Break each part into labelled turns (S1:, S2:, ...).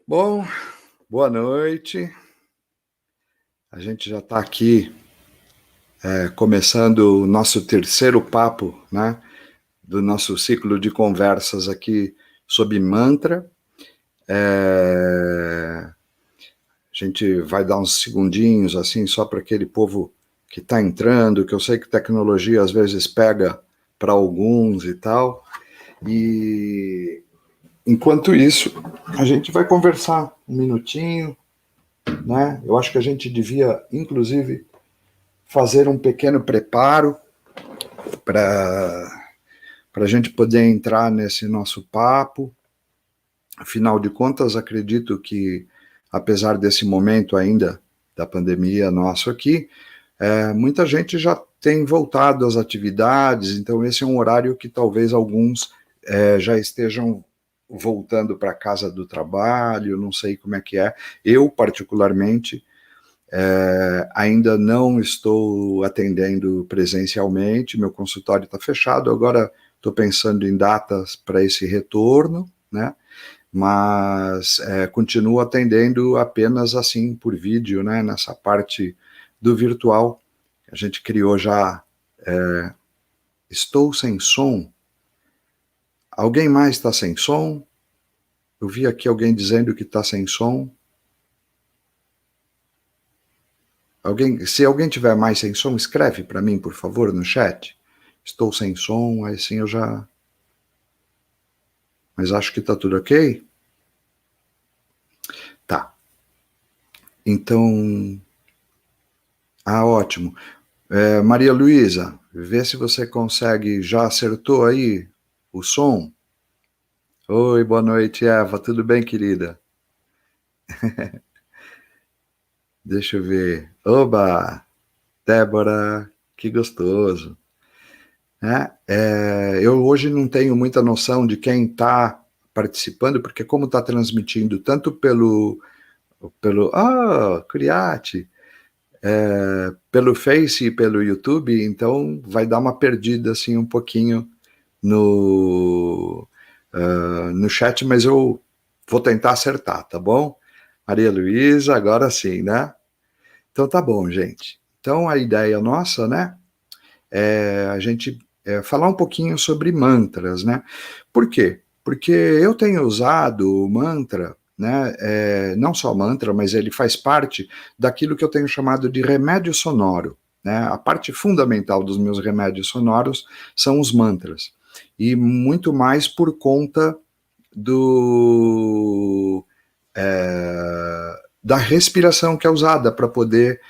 S1: Bom, boa noite. A gente já está aqui começando o nosso terceiro papo, né, do nosso ciclo de conversas aqui sobre mantra. A gente vai dar uns segundinhos assim só para aquele povo que está entrando, que eu sei que tecnologia às vezes pega para alguns e tal. E enquanto isso, a gente vai conversar um minutinho, né? Eu acho que a gente devia, inclusive, fazer um pequeno preparo para a gente poder entrar nesse nosso papo. Afinal de contas, acredito que, apesar desse momento ainda da pandemia nosso aqui, muita gente já tem voltado às atividades, então esse é um horário que talvez alguns já estejam voltando para a casa do trabalho, não sei como é que é. Eu, particularmente, ainda não estou atendendo presencialmente, meu consultório está fechado, agora estou pensando em datas para esse retorno, né? Mas continuo atendendo apenas assim por vídeo, né? Nessa parte do virtual. A gente criou já. Estou sem som. Alguém mais está sem som? Eu vi aqui alguém dizendo que está sem som. Se alguém tiver mais sem som, escreve para mim, por favor, no chat. Estou sem som, aí sim eu já. Mas acho que está tudo ok? Tá. Então. Ah, ótimo. Maria Luísa, vê se você consegue. Já acertou aí o som? Oi, boa noite, Eva. Tudo bem, querida? Deixa eu ver. Oba! Débora, que gostoso. Eu hoje não tenho muita noção de quem está participando, porque como está transmitindo tanto Criate, pelo Face e pelo YouTube, então vai dar uma perdida assim um pouquinho no chat, mas eu vou tentar acertar, tá bom? Maria Luísa, agora sim, né? Então tá bom, gente. Então a ideia nossa, né, a gente falar um pouquinho sobre mantras, né? Por quê? Porque eu tenho usado o mantra, né? Não só mantra, mas ele faz parte daquilo que eu tenho chamado de remédio sonoro. Né? A parte fundamental dos meus remédios sonoros são os mantras. E muito mais por conta do da respiração que é usada para poder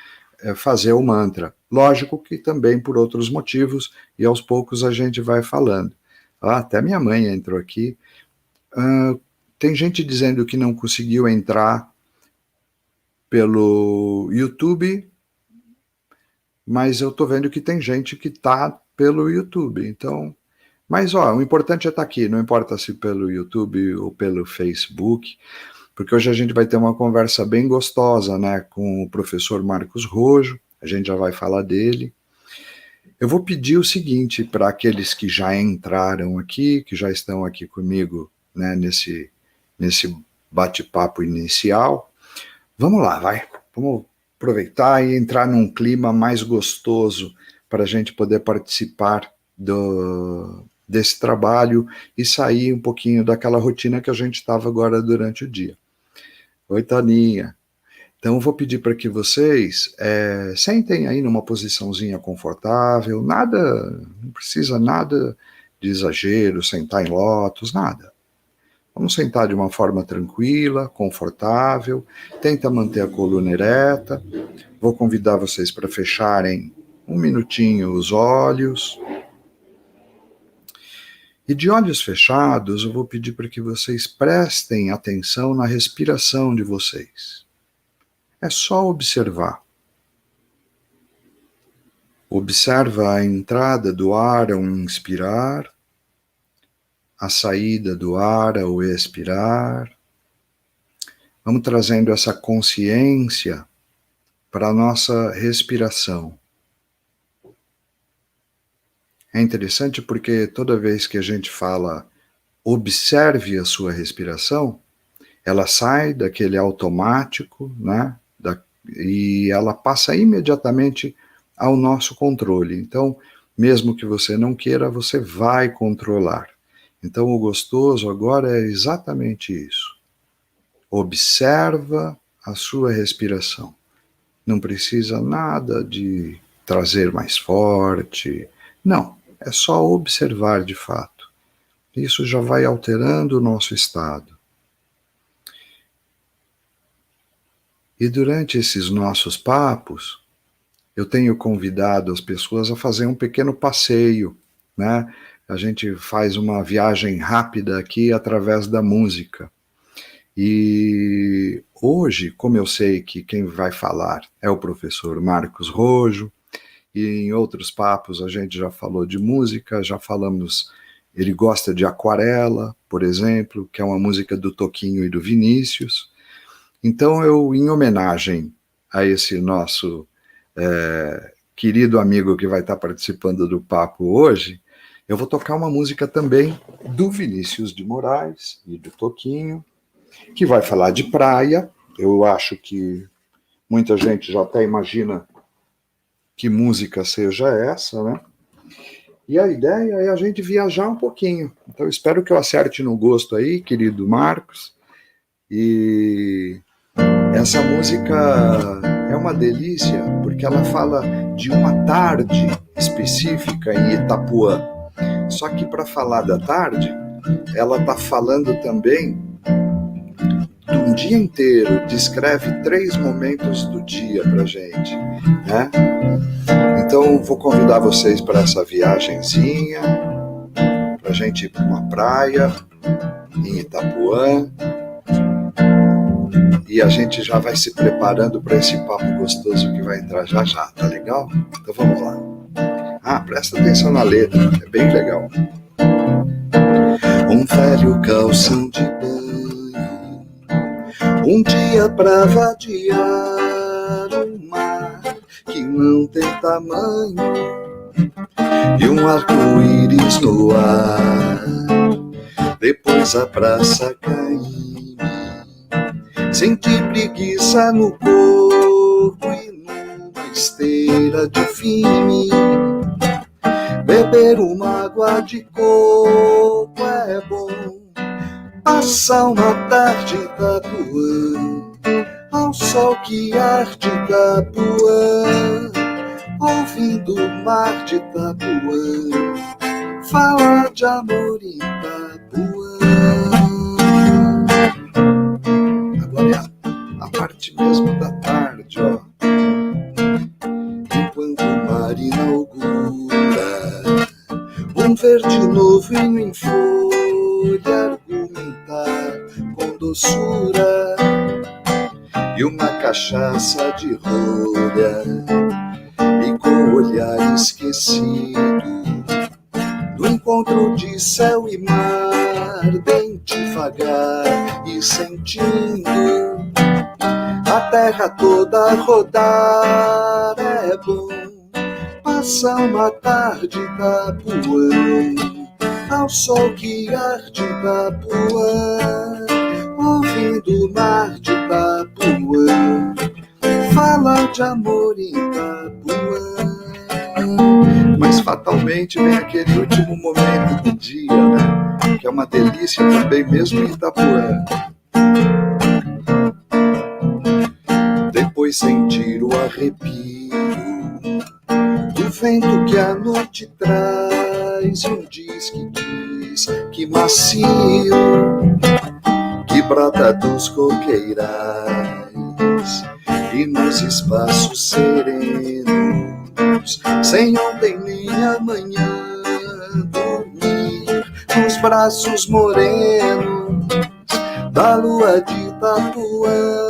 S1: fazer o mantra. Lógico que também por outros motivos, e aos poucos a gente vai falando. Até minha mãe entrou aqui. Tem gente dizendo que não conseguiu entrar pelo YouTube, mas eu estou vendo que tem gente que está pelo YouTube. Então, mas o importante é estar aqui, não importa se pelo YouTube ou pelo Facebook, porque hoje a gente vai ter uma conversa bem gostosa, né, com o professor Marcos Rojo, a gente já vai falar dele. Eu vou pedir o seguinte para aqueles que já entraram aqui, que já estão aqui comigo, né, nesse bate-papo inicial. Vamos lá, vai. Vamos aproveitar e entrar num clima mais gostoso para a gente poder participar desse trabalho e sair um pouquinho daquela rotina que a gente estava agora durante o dia. Oi, Taninha. Então, eu vou pedir para que vocês sentem aí numa posiçãozinha confortável, nada, não precisa nada de exagero, sentar em lótus, nada. Vamos sentar de uma forma tranquila, confortável, tenta manter a coluna ereta. Vou convidar vocês para fecharem um minutinho os olhos. E de olhos fechados, eu vou pedir para que vocês prestem atenção na respiração de vocês. É só observar. Observa a entrada do ar ao inspirar, a saída do ar ao expirar. Vamos trazendo essa consciência para a nossa respiração. É interessante porque toda vez que a gente fala observe a sua respiração, ela sai daquele automático, né? E ela passa imediatamente ao nosso controle. Então, mesmo que você não queira, você vai controlar. Então, o gostoso agora é exatamente isso. Observa a sua respiração. Não precisa nada de trazer mais forte. Não, é só observar de fato. Isso já vai alterando o nosso estado. E durante esses nossos papos, eu tenho convidado as pessoas a fazer um pequeno passeio, né? A gente faz uma viagem rápida aqui através da música. E hoje, como eu sei que quem vai falar é o professor Marcos Rojo, e em outros papos a gente já falou de música, já falamos, ele gosta de Aquarela, por exemplo, que é uma música do Toquinho e do Vinícius. Então eu, em homenagem a esse nosso querido amigo que vai estar participando do papo hoje, eu vou tocar uma música também do Vinícius de Moraes e do Toquinho, que vai falar de praia. Eu acho que muita gente já até imagina que música seja essa, né? E a ideia é a gente viajar um pouquinho. Então, espero que eu acerte no gosto aí, querido Marcos. E essa música é uma delícia, porque ela fala de uma tarde específica em Itapuã. Só que para falar da tarde, ela está falando também de um dia inteiro, descreve 3 momentos do dia para gente, né? Então vou convidar vocês para essa viagenzinha, para a gente ir para uma praia em Itapuã, e a gente já vai se preparando para esse papo gostoso que vai entrar já já, tá legal? Então vamos lá. Presta atenção na letra, é bem legal. Um velho calção de banho, um dia pra vadiar um mar que não tem tamanho, e um arco-íris no ar. Depois a praça cair, senti preguiça no corpo e numa esteira de firme. Beber uma água de coco é bom, passar uma tarde em Itapuã, ao sol que arde Itapuã, ouvindo o mar de Itapuã, falar de amor em Itapuã. Agora é a parte mesmo da tarde, ó. Enquanto o mar inaugura um verde novo em folha, argumentar com doçura, e uma cachaça de rolha, e com o olhar esquecido do encontro de céu e mar, bem devagar e sentindo a terra toda rodar. É bom passar uma tarde em Itapuã, ao sol que arde Itapuã, ouvindo o mar de Itapuã, falar de amor em Itapuã. Mas fatalmente vem aquele último momento do dia, né? Que é uma delícia também, mesmo em Itapuã. Depois sentir o arrepio do vento que a noite traz, e um diz que macio, que brota dos coqueirais, e nos espaços serenos, sem ontem nem amanhã, dormir nos braços morenos da lua de Itapuã.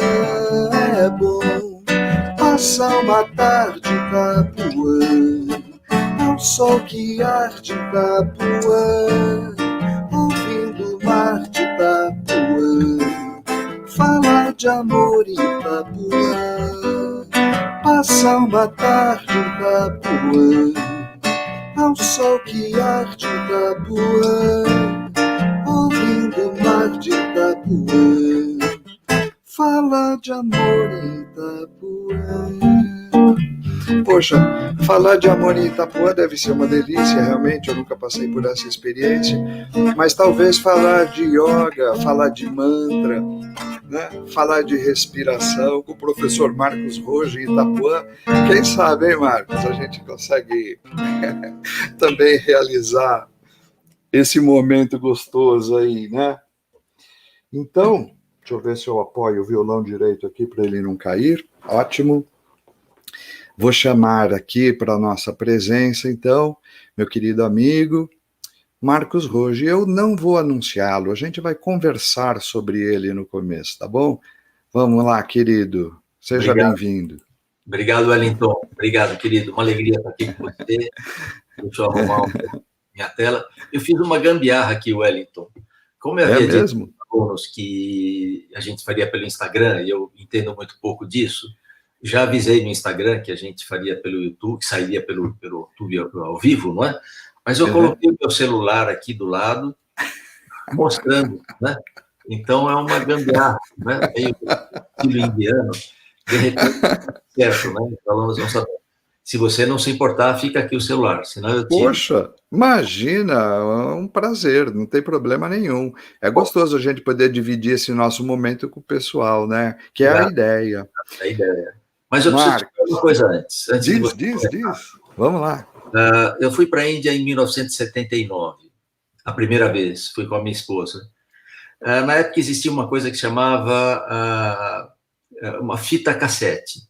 S1: É bom passar uma tarde em Itapuã, ao sol que arde Itapuã, ouvindo o mar de Itapuã, falar de amor em Itapuã. Passar uma tarde em Itapuã, ao sol que arde Itapuã, ouvindo o mar de Itapuã, Fala de amor em Itapuã. Poxa, falar de amor em Itapuã deve ser uma delícia, realmente, eu nunca passei por essa experiência, mas talvez falar de yoga, falar de mantra, né? Falar de respiração com o professor Marcos Rojo em Itapuã, quem sabe, hein, Marcos, a gente consegue também realizar esse momento gostoso aí, né? Então, deixa eu ver se eu apoio o violão direito aqui para ele não cair. Ótimo. Vou chamar aqui para a nossa presença, então, meu querido amigo Marcos Rojo. Eu não vou anunciá-lo, a gente vai conversar sobre ele no começo, tá bom? Vamos lá, querido. Seja bem-vindo.
S2: Obrigado, Wellington. Obrigado, querido. Uma alegria estar aqui com você. Deixa eu arrumar minha tela. Eu fiz uma gambiarra aqui, Wellington. Como eu havia dito aos que a gente faria pelo Instagram, e eu entendo muito pouco disso, já avisei no Instagram que a gente faria pelo YouTube, que sairia pelo YouTube ao vivo, não é? Mas eu coloquei o meu celular aqui do lado, mostrando, né? Então é uma gambiarra, né? Meio estilo indiano. De repente, certo, né? Os alunos vão saber. Se você não se importar, fica aqui o celular, senão eu tiro.
S1: Poxa, imagina, é um prazer, não tem problema nenhum. É gostoso a gente poder dividir esse nosso momento com o pessoal, né? Que é a ideia.
S2: É a ideia. Mas eu preciso te falar uma coisa antes.
S1: Diz. Vamos lá.
S2: Eu fui para a Índia em 1979, a primeira vez, fui com a minha esposa. Na época existia uma coisa que chamava uma fita cassete.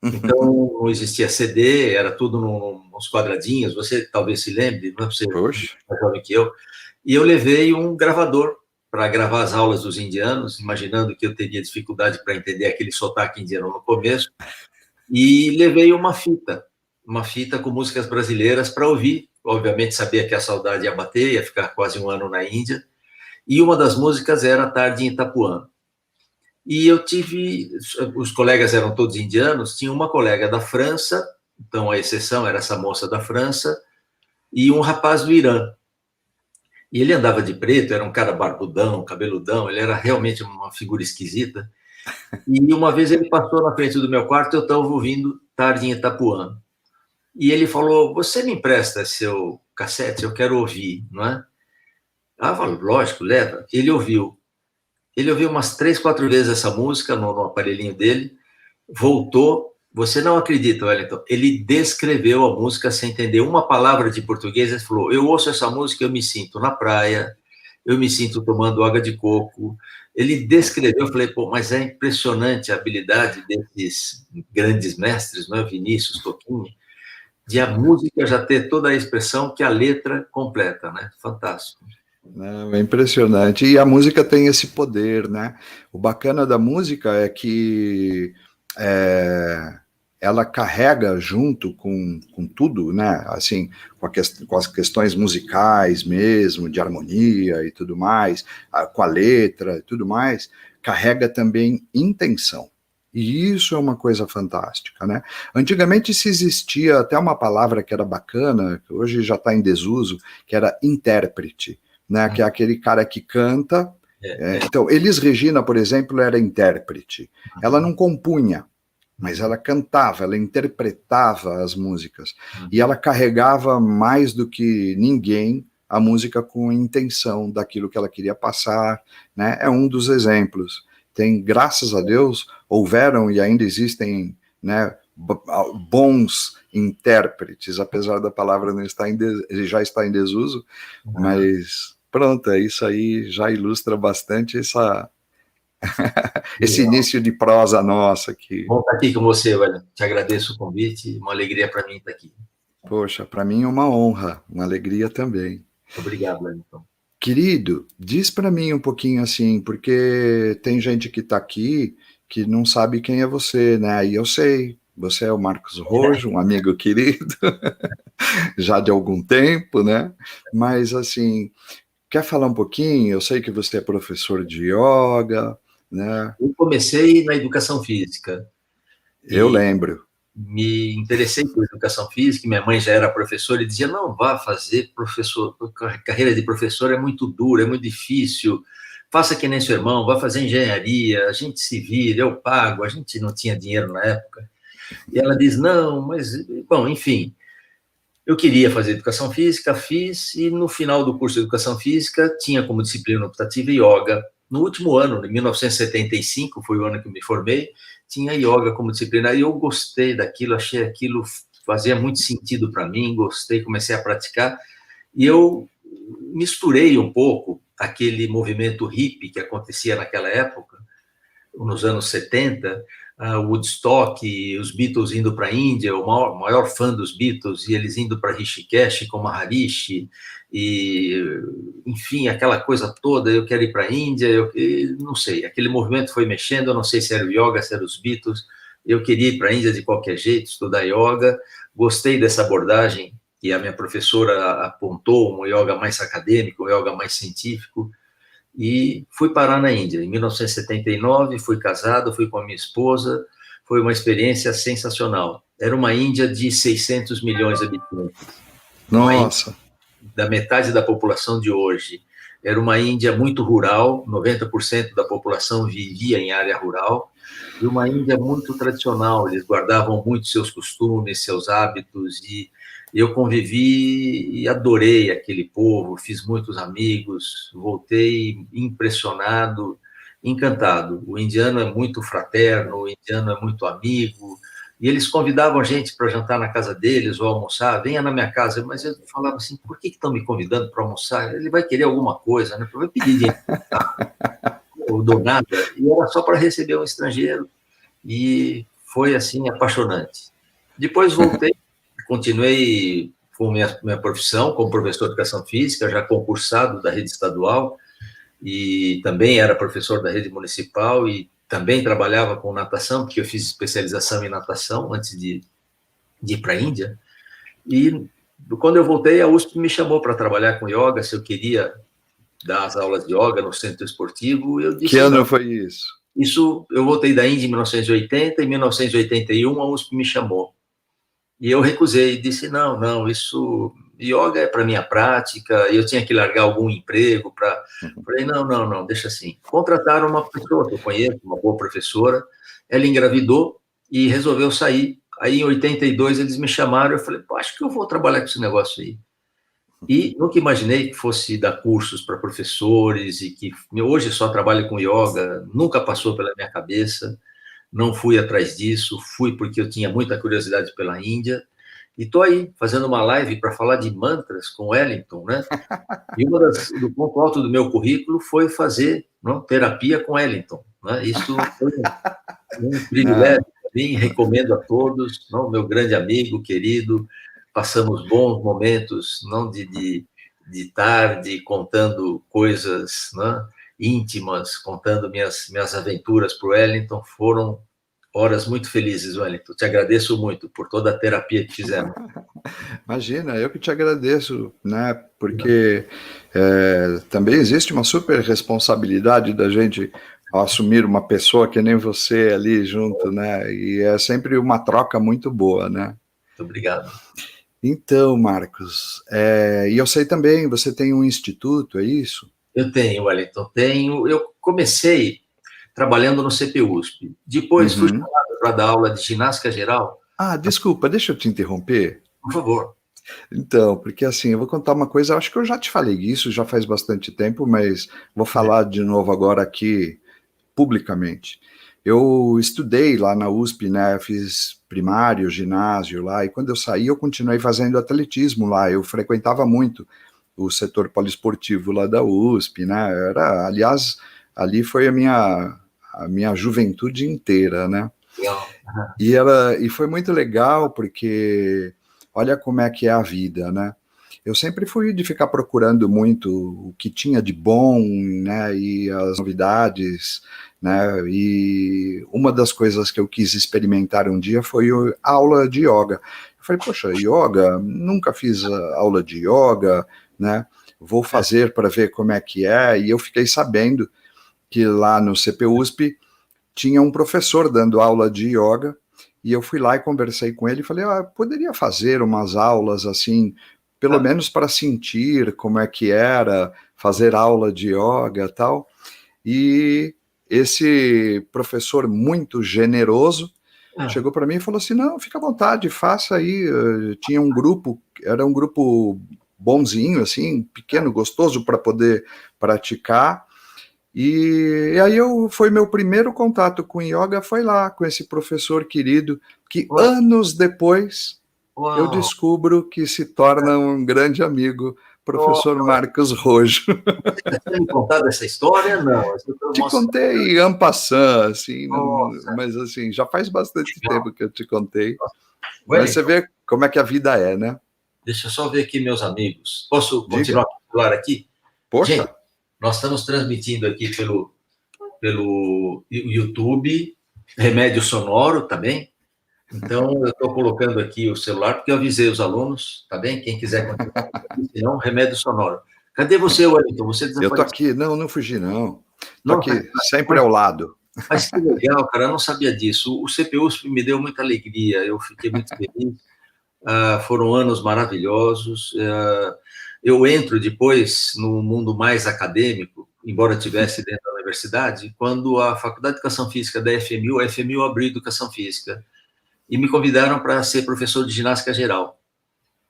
S2: Então, não existia CD, era tudo nos quadradinhos, você talvez se lembre, não é você mais jovem que eu. E eu levei um gravador para gravar as aulas dos indianos, imaginando que eu teria dificuldade para entender aquele sotaque indiano no começo, e levei uma fita com músicas brasileiras para ouvir. Obviamente sabia que a saudade ia bater, ia ficar quase um ano na Índia, e uma das músicas era Tarde em Itapuã. E eu tive, os colegas eram todos indianos, tinha uma colega da França, então a exceção era essa moça da França, e um rapaz do Irã. E ele andava de preto, era um cara barbudão, cabeludão, ele era realmente uma figura esquisita. E uma vez ele passou na frente do meu quarto, eu estava ouvindo Tarde em Itapuã. E ele falou, você me empresta seu cassete? Eu quero ouvir, não é? Lógico, leva. Ele ouviu umas 3, 4 vezes essa música no aparelhinho dele, voltou. Você não acredita, Wellington? Ele descreveu a música sem entender uma palavra de português. Ele falou: eu ouço essa música, eu me sinto na praia, eu me sinto tomando água de coco. Ele descreveu, eu falei, pô, mas é impressionante a habilidade desses grandes mestres, não é? Vinícius, Toquinho, de a música já ter toda a expressão que a letra completa, né? Fantástico.
S1: Não, é impressionante. E a música tem esse poder, né? O bacana da música é que ela carrega junto com tudo, né? Assim, com as questões musicais mesmo, de harmonia e tudo mais, com a letra e tudo mais, carrega também intenção. E isso é uma coisa fantástica, né? Antigamente se existia até uma palavra que era bacana, que hoje já está em desuso, que era intérprete, né? Que é aquele cara que canta. Então, Elis Regina, por exemplo, era intérprete. Ela não compunha, mas ela cantava, ela interpretava as músicas. E ela carregava mais do que ninguém a música com intenção daquilo que ela queria passar, né? É um dos exemplos. Tem, graças a Deus, houveram e ainda existem, né, bons intérpretes, apesar da palavra não estar já está em desuso, mas pronto, isso aí já ilustra bastante esse início de prosa nossa aqui.
S2: Bom estar aqui com você, Wellington. Te agradeço o convite, uma alegria para mim estar aqui.
S1: Poxa, para mim é uma honra, uma alegria também.
S2: Obrigado, Wellington.
S1: Querido, diz para mim um pouquinho assim, porque tem gente que está aqui que não sabe quem é você, né? E eu sei, você é o Marcos Rojo, um amigo querido, já de algum tempo, né? Mas assim, quer falar um pouquinho? Eu sei que você é professor de yoga, né?
S2: Eu comecei na educação física.
S1: Eu lembro.
S2: Me interessei por educação física, minha mãe já era professora e dizia, não vá fazer professor, carreira de professor é muito dura, é muito difícil, faça que nem seu irmão, vai fazer engenharia, a gente se vira, eu pago, a gente não tinha dinheiro na época. E ela diz, não, mas, bom, enfim, eu queria fazer educação física, fiz, e no final do curso de educação física tinha como disciplina optativa yoga. No último ano, em 1975, foi o ano que eu me formei, tinha yoga como disciplina, e eu gostei daquilo, achei aquilo fazia muito sentido para mim, gostei, comecei a praticar, e eu misturei um pouco aquele movimento hippie que acontecia naquela época, nos anos 70, Woodstock, os Beatles indo para a Índia, o maior fã dos Beatles, e eles indo para Rishikesh com Maharishi, e, enfim, aquela coisa toda, eu quero ir para a Índia, não sei, aquele movimento foi mexendo, eu não sei se era o yoga, se era os Beatles, eu queria ir para a Índia de qualquer jeito, estudar yoga, gostei dessa abordagem que a minha professora apontou, um yoga mais acadêmico, um yoga mais científico, e fui parar na Índia. Em 1979, fui casado, fui com a minha esposa, foi uma experiência sensacional. Era uma Índia de 600 milhões de habitantes.
S1: Nossa!
S2: Da metade da população de hoje. Era uma Índia muito rural, 90% da população vivia em área rural, e uma Índia muito tradicional, eles guardavam muito seus costumes, seus hábitos, e eu convivi e adorei aquele povo, fiz muitos amigos, voltei impressionado, encantado. O indiano é muito fraterno, o indiano é muito amigo, e eles convidavam a gente para jantar na casa deles ou almoçar, venha na minha casa, mas eu falava assim, por que estão me convidando para almoçar? Ele vai querer alguma coisa, né? Vai pedir dinheiro, ou do nada, e era só para receber um estrangeiro, e foi, assim, apaixonante. Depois voltei, continuei com minha profissão como professor de educação física, já concursado da rede estadual, e também era professor da rede municipal, e também trabalhava com natação, porque eu fiz especialização em natação antes de ir para a Índia, e quando eu voltei, a USP me chamou para trabalhar com yoga, se eu queria dar as aulas de yoga no centro esportivo, eu disse
S1: que ano
S2: não.
S1: foi isso?
S2: Isso, eu voltei da Índia em 1980, em 1981 a USP me chamou. E eu recusei, disse, não, isso, yoga é para minha prática, eu tinha que largar algum emprego para... Falei, não, deixa assim. Contrataram uma pessoa que eu conheço, uma boa professora, ela engravidou e resolveu sair. Aí, em 82, eles me chamaram, eu falei, acho que eu vou trabalhar com esse negócio aí. E nunca imaginei que fosse dar cursos para professores e que hoje só trabalho com yoga, nunca passou pela minha cabeça, não fui atrás disso, fui porque eu tinha muita curiosidade pela Índia, e estou aí fazendo uma live para falar de mantras com Wellington, né? E do ponto alto do meu currículo foi fazer terapia com Wellington, né? Isso foi um privilégio, bem recomendo a todos, não, meu grande amigo, querido, passamos bons momentos, não de tarde, contando coisas, né, íntimas, contando minhas aventuras para o Wellington, foram horas muito felizes, Wellington. Te agradeço muito por toda a terapia que fizemos.
S1: Imagina, eu que te agradeço, né? Porque também existe uma super responsabilidade da gente ao assumir uma pessoa que nem você ali junto, né? E é sempre uma troca muito boa, né?
S2: Muito obrigado.
S1: Então, Marcos, e eu sei também, você tem um instituto, é isso?
S2: Eu tenho, Wellington, tenho. Eu comecei trabalhando no CPUSP, depois fui chamado para dar aula de ginástica geral.
S1: Ah, desculpa, deixa eu te interromper.
S2: Por favor.
S1: Então, porque assim, eu vou contar uma coisa, acho que eu já te falei isso, já faz bastante tempo, mas vou falar de novo agora aqui, publicamente. Eu estudei lá na USP, né, fiz primário, ginásio lá, e quando eu saí eu continuei fazendo atletismo lá, eu frequentava muito o setor poliesportivo lá da USP, né, aliás, ali foi a minha juventude inteira, né.
S2: Legal.
S1: E foi muito legal porque olha como é que é a vida, né? Eu sempre fui de ficar procurando muito o que tinha de bom, né, e as novidades, né, e uma das coisas que eu quis experimentar um dia foi a aula de yoga. Eu falei, poxa, yoga, nunca fiz aula de yoga, né, vou fazer para ver como é que é, e eu fiquei sabendo que lá no CPUSP tinha um professor dando aula de yoga, e eu fui lá e conversei com ele e falei, poderia fazer umas aulas assim, pelo menos para sentir como é que era fazer aula de yoga e tal. e esse professor muito generoso chegou para mim e falou assim, não, fica à vontade, faça aí. Tinha um grupo, era um grupo bonzinho, assim, pequeno, gostoso para poder praticar. E aí foi meu primeiro contato com yoga, foi lá, com esse professor querido, que anos depois eu descubro que se torna um grande amigo, professor Marcos Rojo.
S2: Você tinha me contado essa história? Não.
S1: Te contei en passant, assim, mas assim, já faz bastante tempo que eu te contei. Mas você vê como é que a vida é, né?
S2: Deixa eu só ver aqui meus amigos. Posso continuar a falar aqui?
S1: Poxa!
S2: Gente, nós estamos transmitindo aqui pelo YouTube, Remédio Sonoro, tá bem? Então, eu estou colocando aqui o celular, porque eu avisei os alunos, tá bem? Quem quiser continuar, senão, Remédio Sonoro. Cadê você, Wellington? Você desapareceu.
S1: Eu tô aqui, não fugi, não. Tô aqui, sempre ao lado.
S2: Mas que legal, cara, eu não sabia disso. O CPUSP me deu muita alegria, eu fiquei muito feliz. Foram anos maravilhosos. Eu entro depois no mundo mais acadêmico, embora estivesse dentro da universidade, quando a Faculdade de Educação Física da FMU, a FMU abriu Educação Física, e me convidaram para ser professor de ginástica geral.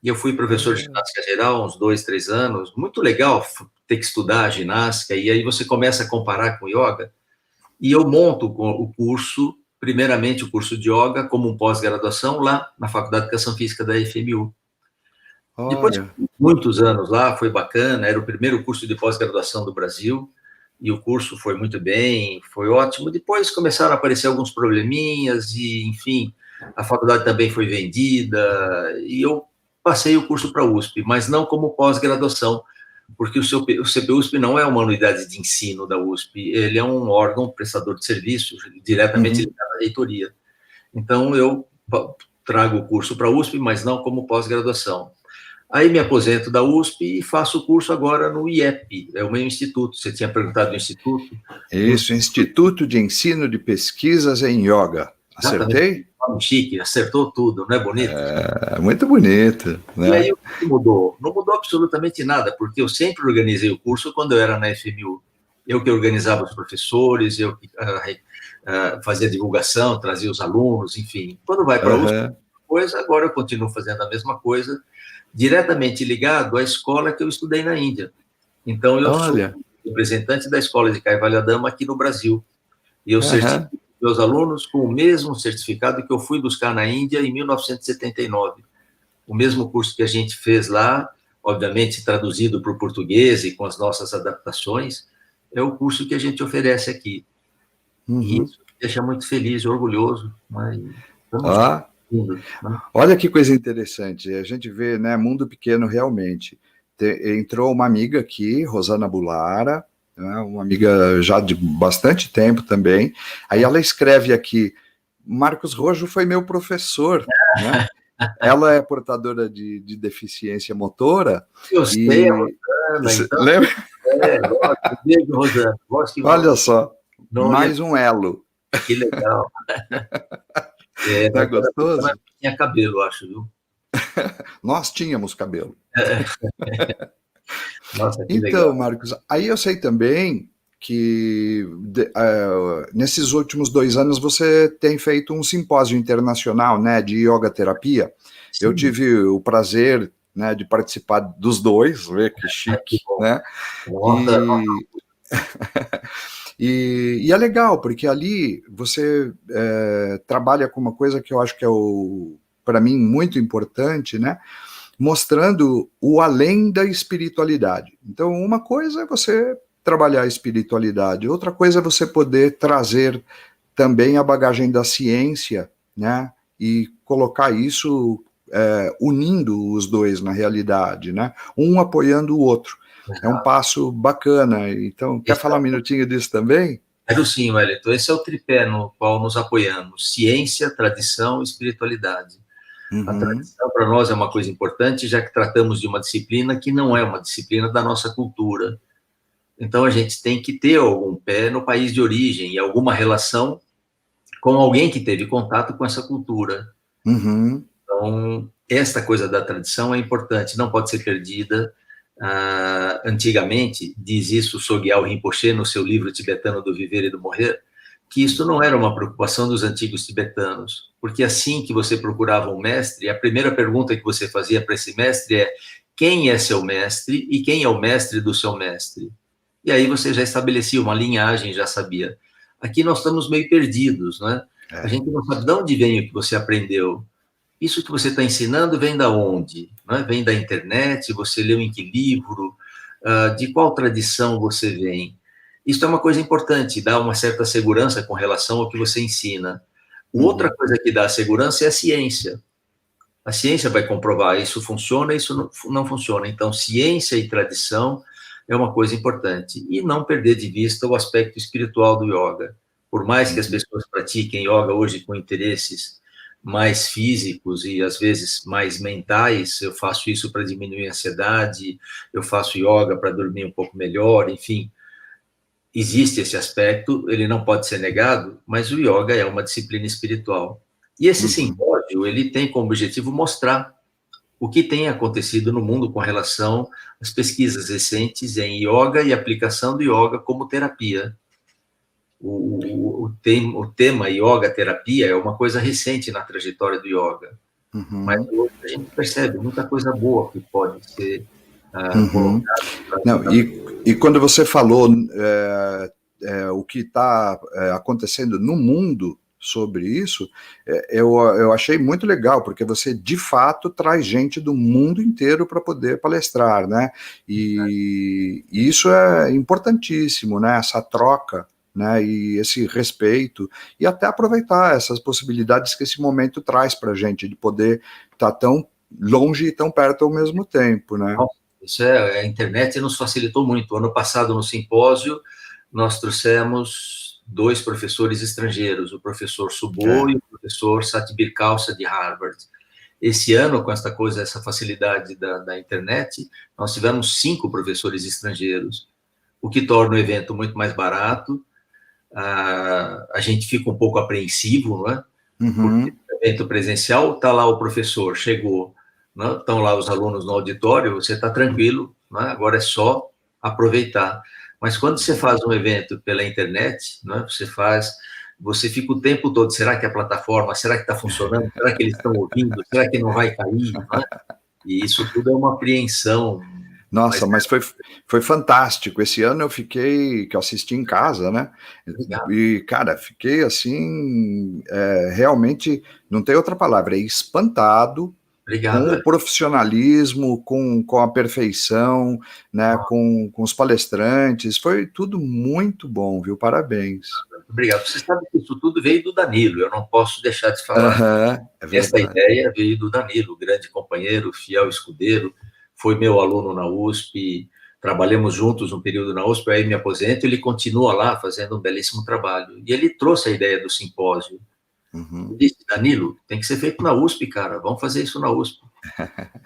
S2: E eu fui professor de ginástica geral uns 2, 3 anos. Muito legal ter que estudar ginástica, e aí você começa a comparar com yoga, e eu monto o curso, primeiramente o curso de yoga, como um pós-graduação lá na Faculdade de Educação Física da FMU. Depois de muitos anos lá, foi bacana, era o primeiro curso de pós-graduação do Brasil, e o curso foi muito bem, foi ótimo. Depois começaram a aparecer alguns probleminhas, e, enfim, a faculdade também foi vendida, e eu passei o curso para a USP, mas não como pós-graduação, porque o CPUSP não é uma unidade de ensino da USP, ele é um órgão prestador de serviços, diretamente ligado à reitoria. Então, eu trago o curso para a USP, mas não como pós-graduação. Aí me aposento da USP e faço o curso agora no IEP, é o meu instituto. Você tinha perguntado do instituto?
S1: Isso, Instituto de Ensino de Pesquisas em Yoga. Acertei?
S2: Chique, acertou tudo, não é bonito?
S1: É, muito bonito. Né?
S2: E aí o que mudou? Não mudou absolutamente nada, porque eu sempre organizei o curso quando eu era na FMU. Eu que organizava os professores, eu que fazia divulgação, trazia os alunos, enfim. Quando vai para a USP, agora eu continuo fazendo a mesma coisa, diretamente ligado à escola que eu estudei na Índia. Então, eu sou representante da escola de Kaivalyadama aqui no Brasil. E eu certifico meus alunos com o mesmo certificado que eu fui buscar na Índia em 1979. O mesmo curso que a gente fez lá, obviamente traduzido para o português e com as nossas adaptações, é o curso que a gente oferece aqui. E isso me deixa muito feliz e orgulhoso. Mas
S1: olha que coisa interessante, a gente vê, né, mundo pequeno realmente. Entrou uma amiga aqui, Rosana Bulara, né, uma amiga já de bastante tempo também, aí ela escreve aqui, Marcos Rojo foi meu professor, né? Ela é portadora de deficiência motora.
S2: Eu sei, Rosana, então...
S1: Lembra?
S2: Beijo, Rosana.
S1: Olha só, mais um elo.
S2: Que legal.
S1: Tá gostoso?
S2: Tinha cabelo, acho, viu?
S1: Nós tínhamos cabelo.
S2: Nossa, que
S1: então,
S2: legal.
S1: Marcos, aí eu sei também que nesses últimos 2 anos você tem feito um simpósio internacional, né, de yoga terapia. Sim. Eu tive o prazer, né, de participar dos dois, vê que chique, né? E é legal, porque ali você trabalha com uma coisa que eu acho que é, para mim, muito importante, né? Mostrando o além da espiritualidade. Então, uma coisa é você trabalhar a espiritualidade, outra coisa é você poder trazer também a bagagem da ciência, né? E colocar isso unindo os dois na realidade, né? Um apoiando o outro. É um passo bacana. Então, quer falar um minutinho disso também?
S2: Quero sim, Wellington. Esse é o tripé no qual nos apoiamos: ciência, tradição e espiritualidade. A tradição para nós é uma coisa importante, já que tratamos de uma disciplina que não é uma disciplina da nossa cultura. Então, a gente tem que ter algum pé no país de origem e alguma relação com alguém que teve contato com essa cultura. Então, esta coisa da tradição é importante, não pode ser perdida. antigamente, diz isso Sogyal Rinpoche no seu livro Tibetano do Viver e do Morrer, que isso não era uma preocupação dos antigos tibetanos, porque assim que você procurava um mestre, a primeira pergunta que você fazia para esse mestre é: quem é seu mestre e quem é o mestre do seu mestre? E aí você já estabelecia uma linhagem, já sabia. Aqui nós estamos meio perdidos, né? A gente não sabe de onde vem o que você aprendeu. Isso que você está ensinando vem da onde? Né? Vem da internet? Você leu em que livro? De qual tradição você vem? Isso é uma coisa importante, dá uma certa segurança com relação ao que você ensina. Outra coisa que dá segurança é a ciência. A ciência vai comprovar isso funciona, isso não funciona. Então, ciência e tradição é uma coisa importante. E não perder de vista o aspecto espiritual do yoga. Por mais que as pessoas pratiquem yoga hoje com interesses mais físicos e, às vezes, mais mentais, eu faço isso para diminuir a ansiedade, eu faço yoga para dormir um pouco melhor, enfim. Existe esse aspecto, ele não pode ser negado, mas o yoga é uma disciplina espiritual. E esse simpósio, ele tem como objetivo mostrar o que tem acontecido no mundo com relação às pesquisas recentes em yoga e aplicação do yoga como terapia. O tema yoga terapia é uma coisa recente na trajetória do yoga, mas hoje a gente percebe muita coisa boa que pode ser colocada.
S1: Não, e quando você falou o que está acontecendo no mundo sobre isso, eu achei muito legal, porque você, de fato, traz gente do mundo inteiro para poder palestrar, né? E isso é importantíssimo, né? Essa troca, né? E esse respeito, e até aproveitar essas possibilidades que esse momento traz para a gente, de poder estar tão longe e tão perto ao mesmo tempo, né?
S2: Isso a internet nos facilitou muito. Ano passado, no simpósio, nós trouxemos 2 professores estrangeiros, o professor Subo e o professor Satbir Khalsa, de Harvard. Esse ano, com essa facilidade da internet, nós tivemos 5 professores estrangeiros, o que torna o evento muito mais barato. A gente fica um pouco apreensivo, não é? Porque no evento presencial, está lá o professor, chegou, não? Estão lá os alunos no auditório, você está tranquilo, não é? Agora é só aproveitar. Mas quando você faz um evento pela internet, não é? Você fica o tempo todo, será que a plataforma, será que está funcionando? Será que eles estão ouvindo? Será que não vai cair? Não é? E isso tudo é uma apreensão.
S1: Nossa, mas foi fantástico. Esse ano que eu assisti em casa, né?
S2: Legal.
S1: E, cara, fiquei assim, realmente, não tem outra palavra, espantado.
S2: Obrigado.
S1: Com o profissionalismo, com a perfeição, né, com os palestrantes, foi tudo muito bom, viu? Parabéns.
S2: Obrigado. Você sabe que isso tudo veio do Danilo, eu não posso deixar de falar. Essa ideia veio do Danilo, grande companheiro, fiel escudeiro, foi meu aluno na USP, trabalhamos juntos um período na USP, aí me aposento, ele continua lá fazendo um belíssimo trabalho. E ele trouxe a ideia do simpósio. Eu disse, Danilo, tem que ser feito na USP, cara, vamos fazer isso na USP.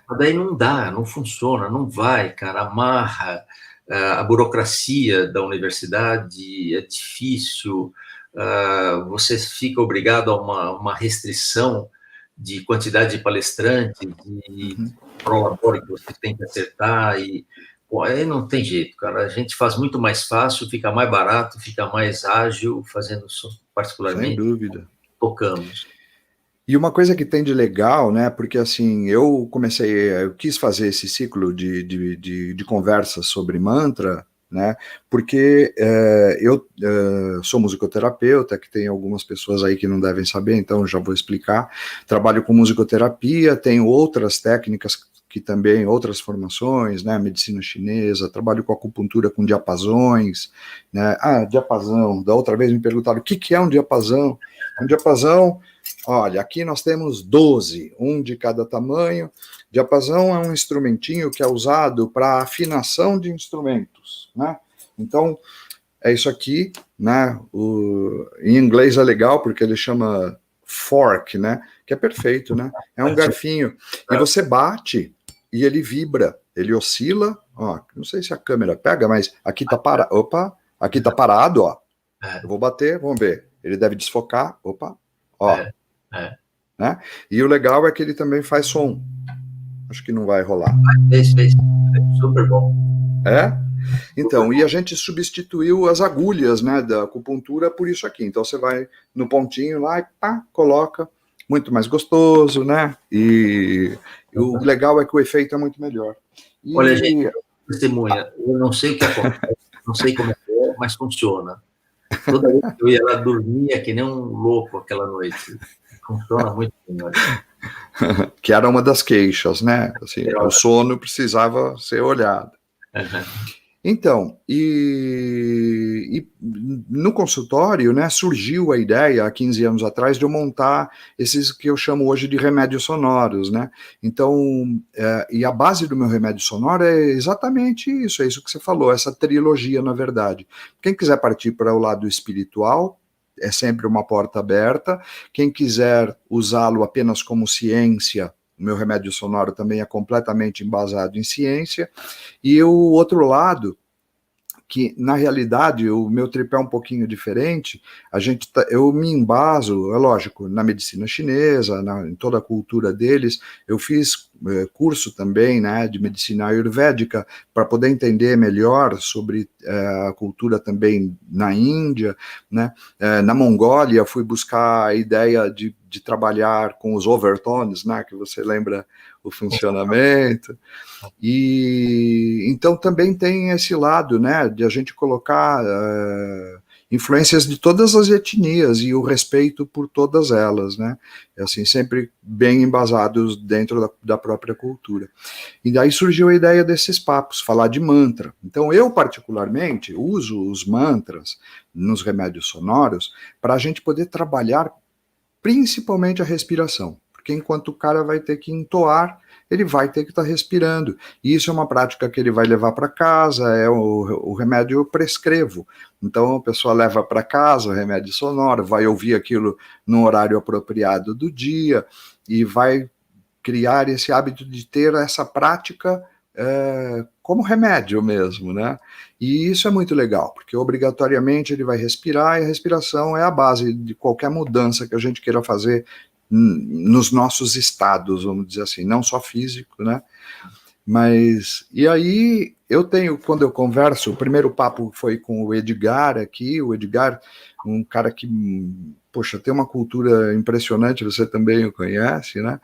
S2: Mas daí não dá, não funciona, não vai, cara, amarra, a burocracia da universidade é difícil, você fica obrigado a uma restrição de quantidade de palestrantes, de prolatório que você tem que acertar, e pô, aí não tem jeito, cara, a gente faz muito mais fácil, fica mais barato, fica mais ágil, fazendo particularmente.
S1: Sem dúvida.
S2: Tocamos.
S1: E uma coisa que tem de legal, né, porque assim, eu quis fazer esse ciclo de conversas sobre mantra, né, porque eu sou musicoterapeuta, que tem algumas pessoas aí que não devem saber, então já vou explicar. Trabalho com musicoterapia, tenho outras técnicas que também, outras formações, né, medicina chinesa, trabalho com acupuntura com diapasões, né, diapasão, da outra vez me perguntaram o que é um diapasão. Um diapasão, olha, aqui nós temos 12, um de cada tamanho. Diapasão é um instrumentinho que é usado para afinação de instrumentos, né? Então, é isso aqui, né? Em inglês é legal porque ele chama fork, né? Que é perfeito, né? É um garfinho. E você bate e ele vibra, ele oscila. Ó, não sei se a câmera pega, mas aqui tá parado. Opa, aqui tá parado, ó. Eu vou bater, vamos ver. Ele deve desfocar. Opa, ó. Né? E o legal é que ele também faz som. Acho que não vai rolar.
S2: Fez. Super bom.
S1: É? Então, e a gente substituiu as agulhas, né, da acupuntura por isso aqui. Então você vai no pontinho lá e pá, coloca, muito mais gostoso, né? E o legal é que o efeito é muito melhor.
S2: Olha, gente,
S1: E
S2: testemunha, eu não sei o que acontece, não sei como é, mas funciona. Toda vez que eu ia lá, dormia que nem um louco aquela noite. Funciona muito bem, olha.
S1: que era uma das queixas, né? Assim, o sono precisava ser olhado. Então, e no consultório, né, surgiu a ideia, há 15 anos atrás, de eu montar esses que eu chamo hoje de remédios sonoros, né? Então, e a base do meu remédio sonoro é exatamente isso, é isso que você falou, essa trilogia, na verdade. Quem quiser partir para o lado espiritual, é sempre uma porta aberta. Quem quiser usá-lo apenas como ciência, o meu remédio sonoro também é completamente embasado em ciência. E o outro lado, que na realidade o meu tripé é um pouquinho diferente, eu me embaso, é lógico, na medicina chinesa, em toda a cultura deles. Eu fiz curso também, né, de medicina ayurvédica para poder entender melhor sobre a cultura também na Índia, né. Na Mongólia fui buscar a ideia de trabalhar com os overtones, né, que você lembra o funcionamento. E então também tem esse lado, né, de a gente colocar influências de todas as etnias e o respeito por todas elas, né, assim, sempre bem embasados dentro da própria cultura. E daí surgiu a ideia desses papos, falar de mantra. Então eu particularmente uso os mantras nos remédios sonoros para a gente poder trabalhar principalmente a respiração, porque enquanto o cara vai ter que entoar, ele vai ter que estar respirando. E isso é uma prática que ele vai levar para casa, o remédio eu prescrevo. Então a pessoa leva para casa o remédio sonoro, vai ouvir aquilo no horário apropriado do dia e vai criar esse hábito de ter essa prática como remédio mesmo, né? E isso é muito legal, porque obrigatoriamente ele vai respirar, e a respiração é a base de qualquer mudança que a gente queira fazer nos nossos estados, vamos dizer assim, não só físico, né? Mas, e aí, quando eu converso, o primeiro papo foi com o Edgar aqui, o Edgar, um cara que, poxa, tem uma cultura impressionante, você também o conhece, né?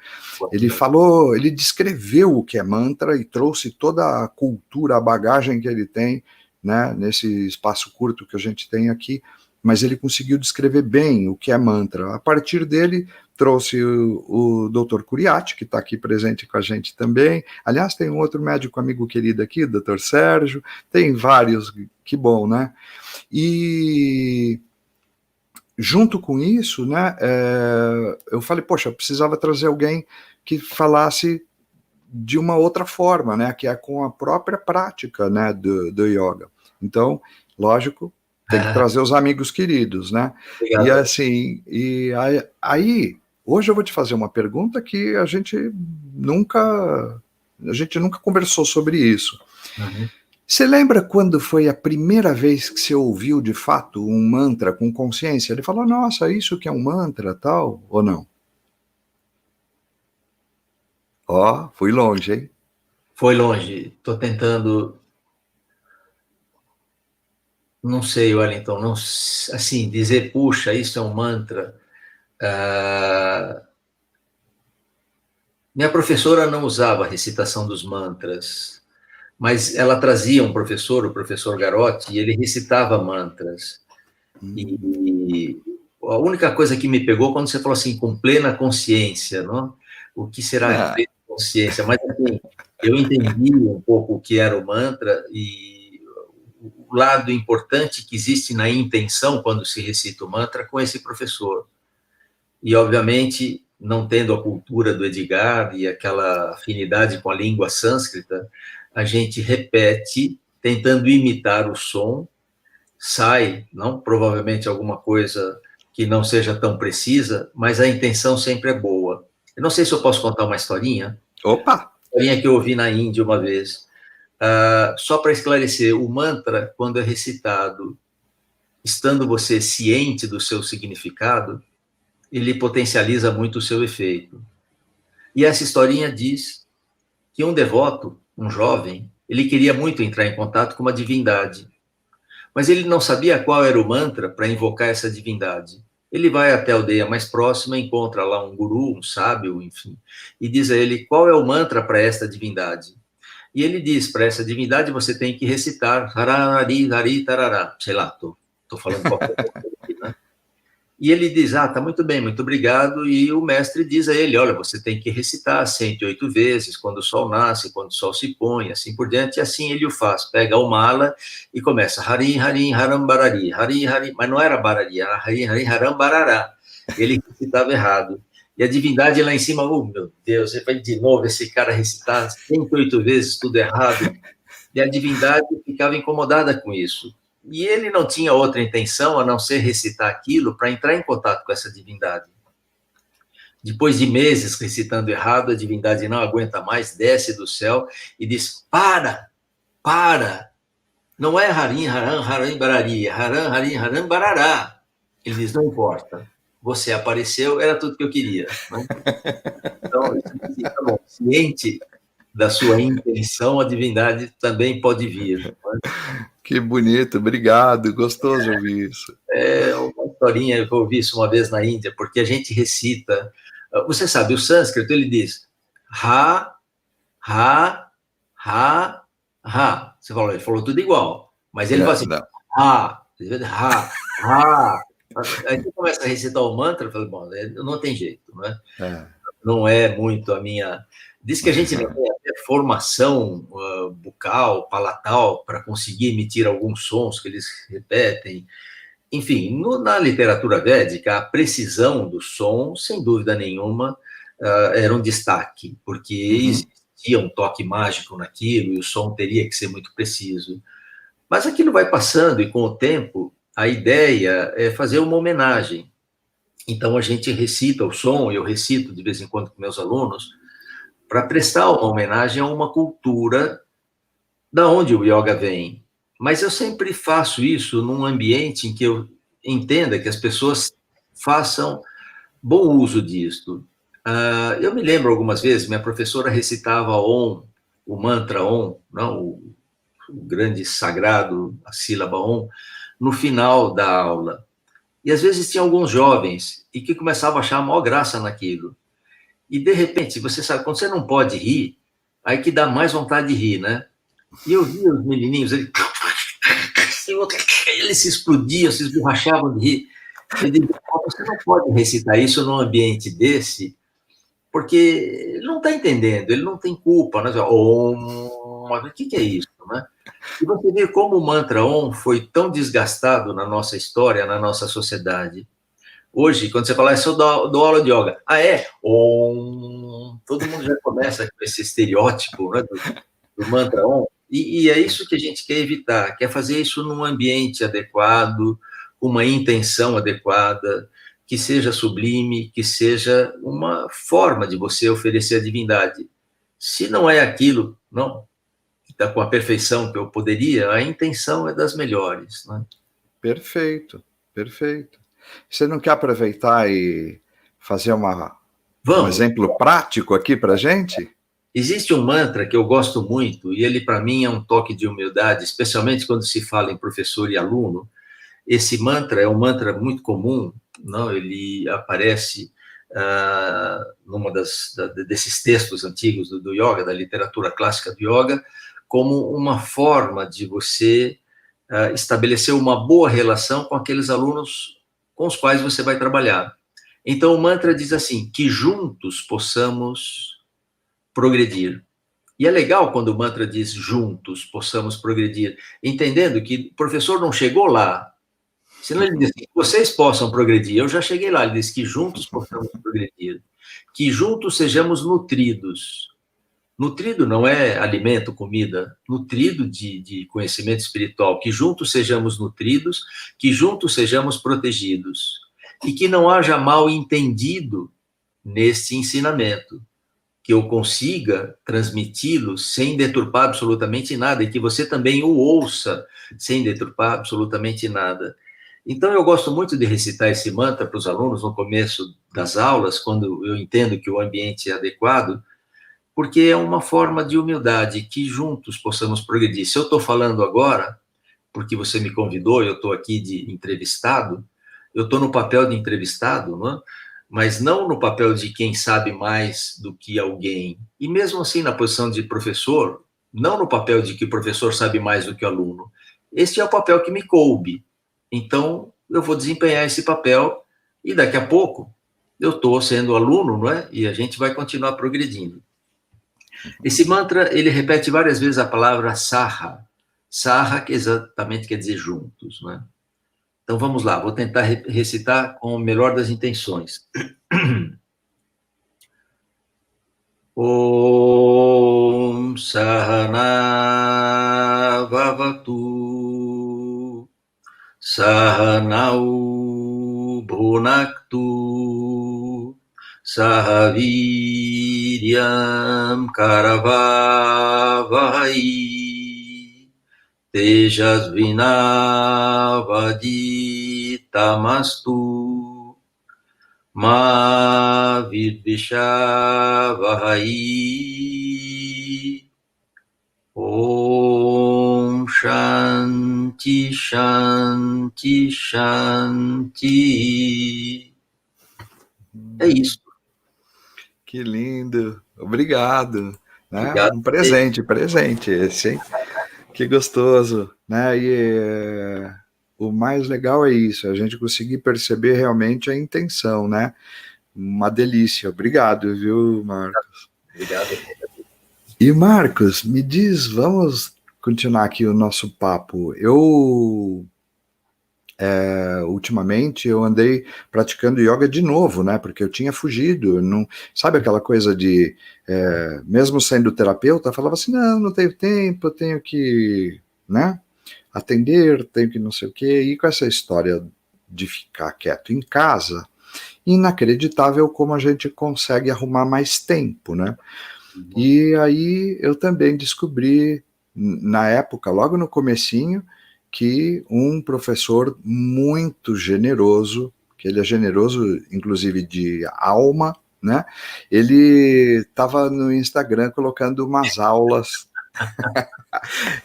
S1: Ele descreveu o que é mantra e trouxe toda a cultura, a bagagem que ele tem, né, nesse espaço curto que a gente tem aqui, mas ele conseguiu descrever bem o que é mantra. A partir dele, trouxe o Dr. Curiati, que está aqui presente com a gente também. Aliás, tem um outro médico amigo querido aqui, o Dr. Sérgio, tem vários, que bom, né? E junto com isso, né, eu falei, poxa, eu precisava trazer alguém que falasse de uma outra forma, né, que é com a própria prática, né, do yoga. Então, lógico, tem que trazer os amigos queridos, né? Obrigado. E assim, aí, hoje eu vou te fazer uma pergunta que a gente nunca conversou sobre isso.
S2: Uhum.
S1: Você lembra quando foi a primeira vez que você ouviu de fato um mantra com consciência? Ele falou, nossa, isso que é um mantra, tal, ou não? Ó, fui longe, hein?
S2: Foi longe. Estou tentando. Não sei, Wellington, não, assim, dizer, puxa, isso é um mantra. Minha professora não usava a recitação dos mantras, mas ela trazia um professor, o professor Garotti, e ele recitava mantras. E a única coisa que me pegou quando você falou assim, com plena consciência, não? O que será plena consciência? Mas assim, eu entendi um pouco o que era o mantra e o lado importante que existe na intenção quando se recita o mantra com esse professor. E, obviamente, não tendo a cultura do Edgar e aquela afinidade com a língua sânscrita, a gente repete, tentando imitar o som, sai, não provavelmente alguma coisa que não seja tão precisa, mas a intenção sempre é boa. Eu não sei se eu posso contar uma historinha.
S1: Opa!
S2: Uma historinha que eu ouvi na Índia uma vez. Só para esclarecer, o mantra, quando é recitado, estando você ciente do seu significado, ele potencializa muito o seu efeito. E essa historinha diz que um devoto, um jovem, Ele queria muito entrar em contato com uma divindade, mas ele não sabia qual era o mantra para invocar essa divindade. Ele vai até a aldeia mais próxima, encontra lá um guru, um sábio, enfim, e diz a ele qual é o mantra para esta divindade. E ele diz, para essa divindade você tem que recitar harari, hari, tarará. Sei lá, tô falando qualquer coisa aqui, né? E ele diz, tá muito bem, muito obrigado. E o mestre diz a ele, olha, você tem que recitar 108 vezes, quando o sol nasce, quando o sol se põe, assim por diante. E assim ele o faz, pega o mala e começa, hari, hari, haram, barari, hari, hari, mas não era barari, era hari, hari, haram, barará. Ele recitava errado. E a divindade lá em cima, oh meu Deus, vai de novo esse cara recitar 108 vezes tudo errado. E a divindade ficava incomodada com isso. E ele não tinha outra intenção a não ser recitar aquilo para entrar em contato com essa divindade. Depois de meses recitando errado, a divindade não aguenta mais, desce do céu e diz, para, não é harim, haram, haram, barari, haram, harim, haram, barará. Ele diz, não importa, você apareceu, era tudo que eu queria. Né? Então, tá bom, ciente da sua intenção, a divindade também pode vir. Né?
S1: Que bonito, obrigado, gostoso ouvir isso.
S2: É uma historinha que eu ouvi isso uma vez na Índia, porque a gente recita, você sabe, o sânscrito, ele diz ha, ha, ha, ha. Você falou, ele falou tudo igual, mas ele fala assim, ha, ha. Aí você começa a recitar o mantra, eu falo, bom, não tem jeito, né? Não é muito a minha... Diz que a gente não tem até formação bucal, palatal, para conseguir emitir alguns sons que eles repetem. Enfim, na literatura védica, a precisão do som, sem dúvida nenhuma, era um destaque, porque existia um toque mágico naquilo e o som teria que ser muito preciso. Mas aquilo vai passando e, com o tempo, a ideia é fazer uma homenagem. Então, a gente recita o som, eu recito de vez em quando com meus alunos, para prestar uma homenagem a uma cultura da onde o yoga vem. Mas eu sempre faço isso num ambiente em que eu entenda que as pessoas façam bom uso disso. Eu me lembro algumas vezes, minha professora recitava Om, o mantra Om, não, o grande sagrado, a sílaba Om, no final da aula. E às vezes tinha alguns jovens e que começavam a achar a maior graça naquilo. E, de repente, você sabe, quando você não pode rir, aí que dá mais vontade de rir, né? E eu via os menininhos, eles se explodiam, se esborrachavam de rir. Eu digo, você não pode recitar isso num ambiente desse, porque ele não está entendendo, ele não tem culpa. Né? O que é isso? Né? E você vê como o mantra Om foi tão desgastado na nossa história, na nossa sociedade. Hoje, quando você fala, eu dou aula de yoga. É? Om. Todo mundo já começa com esse estereótipo, né, do mantra Om. E é isso que a gente quer evitar, quer fazer isso num ambiente adequado, com uma intenção adequada, que seja sublime, que seja uma forma de você oferecer a divindade. Se não é aquilo, não está com a perfeição que eu poderia, a intenção é das melhores. Né?
S1: Perfeito, perfeito. Você não quer aproveitar e fazer um exemplo prático aqui para a gente?
S2: Existe um mantra que eu gosto muito, e ele, para mim, é um toque de humildade, especialmente quando se fala em professor e aluno. Esse mantra é um mantra muito comum, não? Ele aparece numa desses textos antigos do yoga, da literatura clássica do yoga, como uma forma de você estabelecer uma boa relação com aqueles alunos com os quais você vai trabalhar. Então, o mantra diz assim, que juntos possamos progredir. E é legal quando o mantra diz juntos possamos progredir, entendendo que o professor não chegou lá, senão ele diz que vocês possam progredir. Eu já cheguei lá, ele diz que juntos possamos progredir, que juntos sejamos nutridos. Nutrido não é alimento, comida, nutrido de conhecimento espiritual, que juntos sejamos nutridos, que juntos sejamos protegidos, e que não haja mal entendido nesse ensinamento, que eu consiga transmiti-lo sem deturpar absolutamente nada, e que você também o ouça sem deturpar absolutamente nada. Então, eu gosto muito de recitar esse mantra para os alunos no começo das aulas, quando eu entendo que o ambiente é adequado, porque é uma forma de humildade, que juntos possamos progredir. Se eu estou falando agora, porque você me convidou, eu estou aqui de entrevistado, eu estou no papel de entrevistado, não é? Mas não no papel de quem sabe mais do que alguém. E mesmo assim, na posição de professor, não no papel de que o professor sabe mais do que o aluno. Este é o papel que me coube. Então, eu vou desempenhar esse papel e daqui a pouco eu estou sendo aluno, não é? E a gente vai continuar progredindo. Esse mantra, ele repete várias vezes a palavra saha. Saha, que exatamente quer dizer juntos, não é? Então, vamos lá, vou tentar recitar com o melhor das intenções. Om Sahana Vavatu Sahanau Bhunaktu Sahaviryam Karavavai Tejasvinavaditamastu Ma Vidvishavahai. Om Shanti Shanti Shanti. É isso.
S1: Que lindo. Obrigado. Né?
S2: Obrigado.
S1: Um presente esse, hein? Que gostoso. Né? O mais legal é isso, a gente conseguir perceber realmente a intenção, né? Uma delícia. Obrigado, viu, Marcos?
S2: Obrigado.
S1: E, Marcos, me diz, vamos continuar aqui o nosso papo. Ultimamente eu andei praticando yoga de novo, né? Porque eu tinha fugido, não, sabe aquela coisa de, mesmo sendo terapeuta, falava assim, não tenho tempo, eu tenho que, né? Atender, tenho que não sei o quê, e com essa história de ficar quieto em casa, inacreditável como a gente consegue arrumar mais tempo, né? E aí eu também descobri, na época, logo no comecinho, que um professor muito generoso, que ele é generoso, inclusive de alma, né? Ele estava no Instagram colocando umas aulas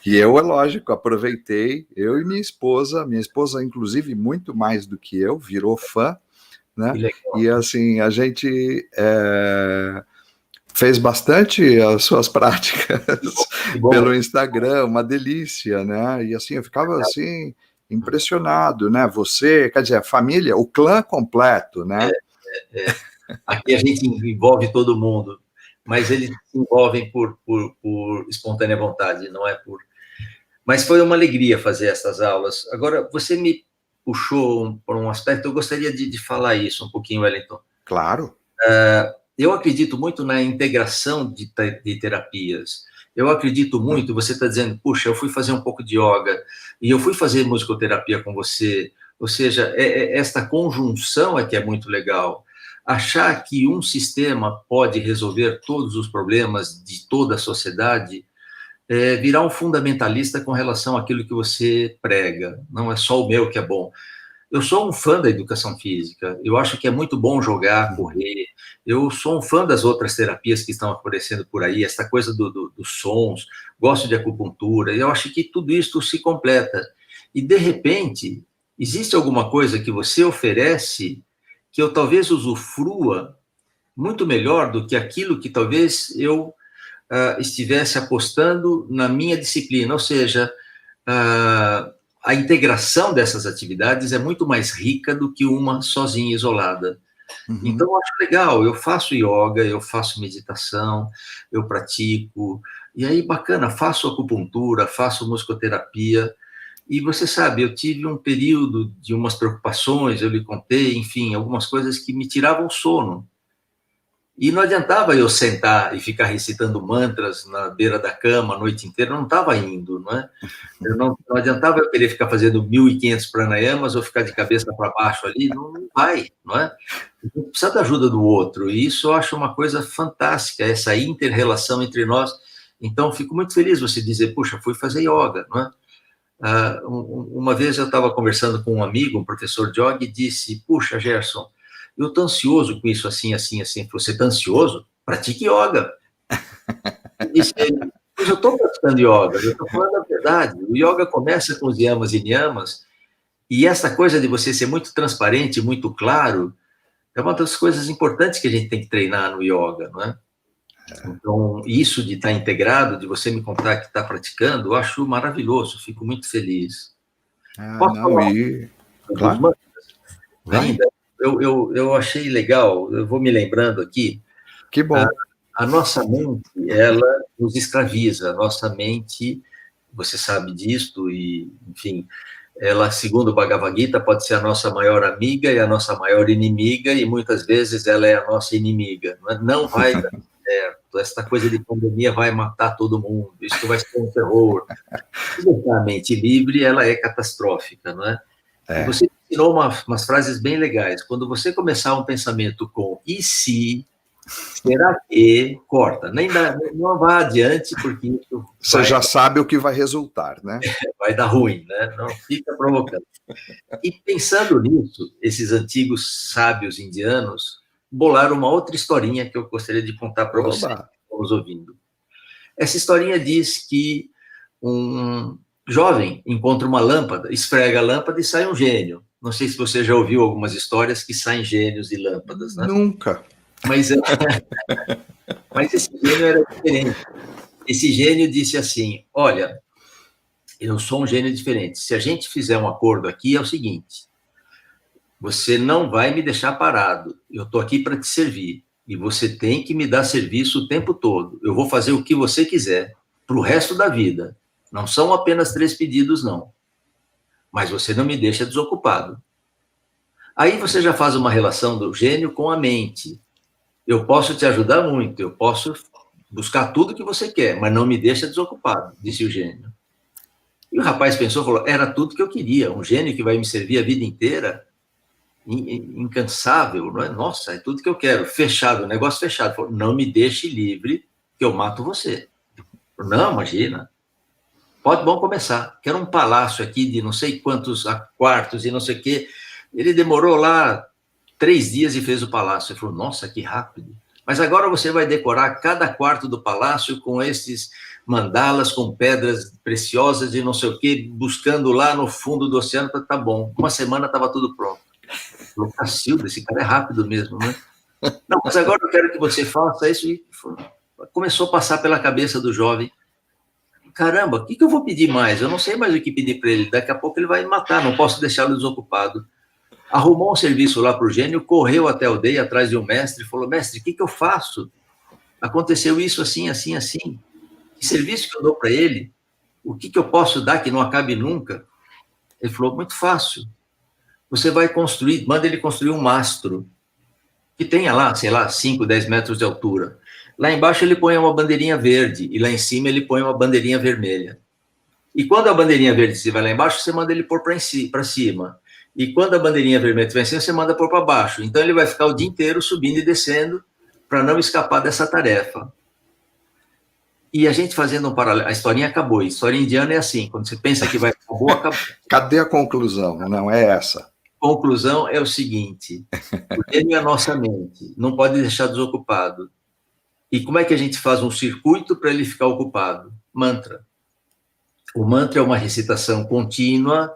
S1: e eu, é lógico, aproveitei, eu e minha esposa, inclusive muito mais do que eu, virou fã, né? E assim, a gente fez bastante as suas práticas pelo Instagram, uma delícia, né? E assim, eu ficava assim, impressionado, né? Você, quer dizer, a família, o clã completo, né?
S2: Aqui a gente envolve todo mundo, mas eles se envolvem por espontânea vontade, não é por... Mas foi uma alegria fazer essas aulas. Agora, você me puxou por um aspecto, eu gostaria de falar isso um pouquinho, Wellington.
S1: Claro.
S2: Eu acredito muito na integração de terapias. Eu acredito muito, você está dizendo, puxa, eu fui fazer um pouco de yoga e eu fui fazer musicoterapia com você. Ou seja, esta conjunção é que é muito legal. Achar que um sistema pode resolver todos os problemas de toda a sociedade é virar um fundamentalista com relação àquilo que você prega. Não é só o meu que é bom. Eu sou um fã da educação física, eu acho que é muito bom jogar, correr, eu sou um fã das outras terapias que estão aparecendo por aí, essa coisa dos sons, gosto de acupuntura, eu acho que tudo isso se completa. E, de repente, existe alguma coisa que você oferece que eu talvez usufrua muito melhor do que aquilo que talvez eu estivesse apostando na minha disciplina, ou seja, a integração dessas atividades é muito mais rica do que uma sozinha, isolada. Então, eu acho legal, eu faço yoga, eu faço meditação, eu pratico, e aí, bacana, faço acupuntura, faço musicoterapia, e você sabe, eu tive um período de umas preocupações, eu lhe contei, enfim, algumas coisas que me tiravam o sono. E não adiantava eu sentar e ficar recitando mantras na beira da cama a noite inteira, não estava indo, não é? Não adiantava eu querer ficar fazendo 1.500 pranayamas ou ficar de cabeça para baixo ali, não vai, não é? Precisa da ajuda do outro, e isso eu acho uma coisa fantástica, essa inter-relação entre nós. Então, fico muito feliz você dizer, puxa, fui fazer yoga, não é? Uma vez eu estava conversando com um amigo, um professor de yoga, e disse, puxa, Gerson, eu estou ansioso com isso assim, assim, assim. Você está ansioso? Pratique yoga. E disse a ele, mas eu estou praticando yoga, eu estou falando a verdade. O yoga começa com os yamas e niyamas, e essa coisa de você ser muito transparente, muito claro, é uma das coisas importantes que a gente tem que treinar no yoga, não é? Então, isso de estar integrado, de você me contar que está praticando, eu acho maravilhoso, fico muito feliz. Posso
S1: Não,
S2: falar
S1: e...
S2: dos
S1: Claro,
S2: mantras
S1: vai.
S2: ainda? Eu achei legal, eu vou me lembrando aqui,
S1: Que bom.
S2: a nossa mente, ela nos escraviza, a nossa mente, você sabe disto, e, enfim, ela, segundo o Bhagavad Gita, pode ser a nossa maior amiga e a nossa maior inimiga, e muitas vezes ela é a nossa inimiga. Não vai dar certo, essa coisa de pandemia vai matar todo mundo, isso vai ser um terror. Se deixar a mente livre, ela é catastrófica, não é? E você ensinou umas frases bem legais. Quando você começar um pensamento com e se, será que, corta, nem dá, não vá adiante, porque isso
S1: Você já sabe o que vai resultar, né?
S2: vai dar ruim, né? Não fica provocando. E pensando nisso, esses antigos sábios indianos bolaram uma outra historinha que eu gostaria de contar para vocês que estão nos ouvindo. Essa historinha diz que um jovem encontra uma lâmpada, esfrega a lâmpada e sai um gênio. Não sei se você já ouviu algumas histórias que saem gênios de lâmpadas, né?
S1: Nunca.
S2: Mas esse gênio era diferente. Esse gênio disse assim, olha, eu sou um gênio diferente. Se a gente fizer um acordo aqui, é o seguinte, você não vai me deixar parado. Eu estou aqui para te servir. E você tem que me dar serviço o tempo todo. Eu vou fazer o que você quiser para o resto da vida. Não são apenas 3 pedidos, não. Mas você não me deixa desocupado. Aí você já faz uma relação do gênio com a mente. Eu posso te ajudar muito, eu posso buscar tudo que você quer, mas não me deixa desocupado, disse o gênio. E o rapaz pensou, falou, era tudo que eu queria, um gênio que vai me servir a vida inteira, incansável, não é? Nossa, é tudo que eu quero, fechado, negócio fechado. Falou, não me deixe livre, que eu mato você. Falou, não, imagina. Vamos começar. Quero um palácio aqui de não sei quantos quartos e não sei o quê. Ele demorou lá 3 dias e fez o palácio. Ele falou, nossa, que rápido. Mas agora você vai decorar cada quarto do palácio com esses mandalas, com pedras preciosas e não sei o quê, buscando lá no fundo do oceano. Tá bom. Uma semana estava tudo pronto. Falou, Cacilda, esse cara é rápido mesmo, né? Não, mas agora eu quero que você faça isso. E começou a passar pela cabeça do jovem. Caramba, o que eu vou pedir mais? Eu não sei mais o que pedir para ele. Daqui a pouco ele vai me matar, não posso deixá-lo desocupado. Arrumou um serviço lá para o gênio, correu até a aldeia atrás de um mestre e falou, mestre, o que eu faço? Aconteceu isso assim, assim, assim. Que serviço que eu dou para ele? O que eu posso dar que não acabe nunca? Ele falou, muito fácil. Você vai construir, manda ele construir um mastro que tenha lá, sei lá, 5, 10 metros de altura. Lá embaixo ele põe uma bandeirinha verde e lá em cima ele põe uma bandeirinha vermelha. E quando a bandeirinha verde estiver lá embaixo, você manda ele pôr para cima. E quando a bandeirinha vermelha estiver em cima, você manda pôr para baixo. Então ele vai ficar o dia inteiro subindo e descendo para não escapar dessa tarefa. E a gente fazendo um paralelo, a historinha acabou. A história indiana é assim, quando você pensa que vai acabar, acabou.
S1: Cadê a conclusão? Não é essa.
S2: Conclusão é o seguinte, o gênio é a nossa mente, não pode deixar desocupado. E como é que a gente faz um circuito para ele ficar ocupado? Mantra. O mantra é uma recitação contínua,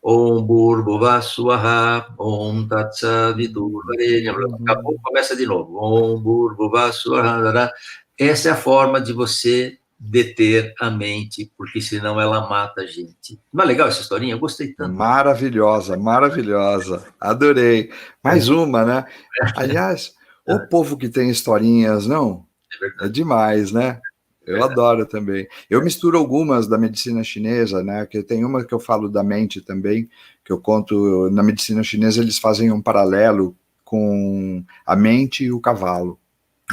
S2: Om Bhurvuvah Swaha, Om Tat Saviturvarenyam. Acabou, começa de novo. Om Bhurvuvah Swaha. Essa é a forma de você deter a mente, porque senão ela mata a gente. Não é legal essa historinha? Eu gostei tanto.
S1: Maravilhosa, maravilhosa. Adorei. Mais uma, né? Aliás, o povo que tem historinhas, não? É demais, né? Eu adoro também. Eu misturo algumas da medicina chinesa, né? Que tem uma que eu falo da mente também, que eu conto, na medicina chinesa eles fazem um paralelo com a mente e o cavalo.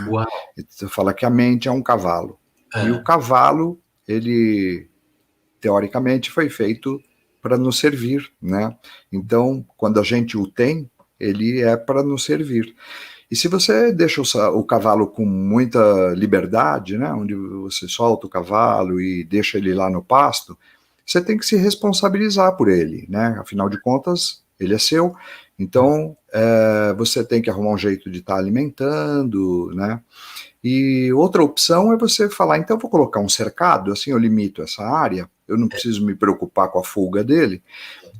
S1: Uau. Você fala que a mente é um cavalo. E o cavalo, ele, teoricamente, foi feito para nos servir, né? Então, quando a gente o tem, ele é para nos servir. E se você deixa o cavalo com muita liberdade, né, onde você solta o cavalo e deixa ele lá no pasto, você tem que se responsabilizar por ele, né? Afinal de contas, ele é seu. Então, você tem que arrumar um jeito de estar alimentando, né? E outra opção é você falar, então eu vou colocar um cercado, assim eu limito essa área, eu não preciso me preocupar com a fuga dele,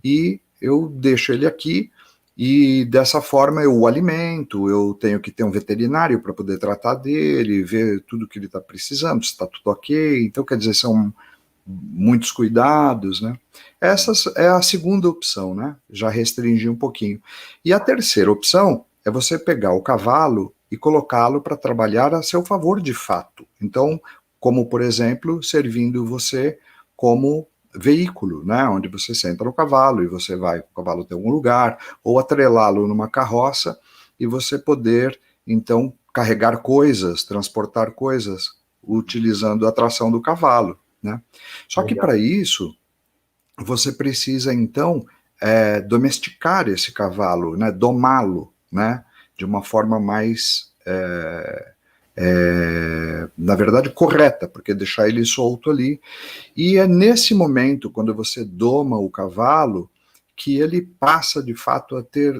S1: e eu deixo ele aqui, e dessa forma eu o alimento, eu tenho que ter um veterinário para poder tratar dele, ver tudo que ele está precisando, se está tudo ok, então quer dizer, são muitos cuidados, né? Essa é a segunda opção, né? Já restringir um pouquinho. E a terceira opção é você pegar o cavalo e colocá-lo para trabalhar a seu favor de fato. Então, como por exemplo, servindo você como veículo, né? Onde você senta no cavalo e você vai, o cavalo tem algum lugar, ou atrelá-lo numa carroça e você poder, então, carregar coisas, transportar coisas, utilizando a tração do cavalo, né? Só que para isso, você precisa, então, domesticar esse cavalo, né? Domá-lo, né? De uma forma mais, na verdade, correta, porque deixar ele solto ali. E é nesse momento, quando você doma o cavalo, que ele passa, de fato, a ter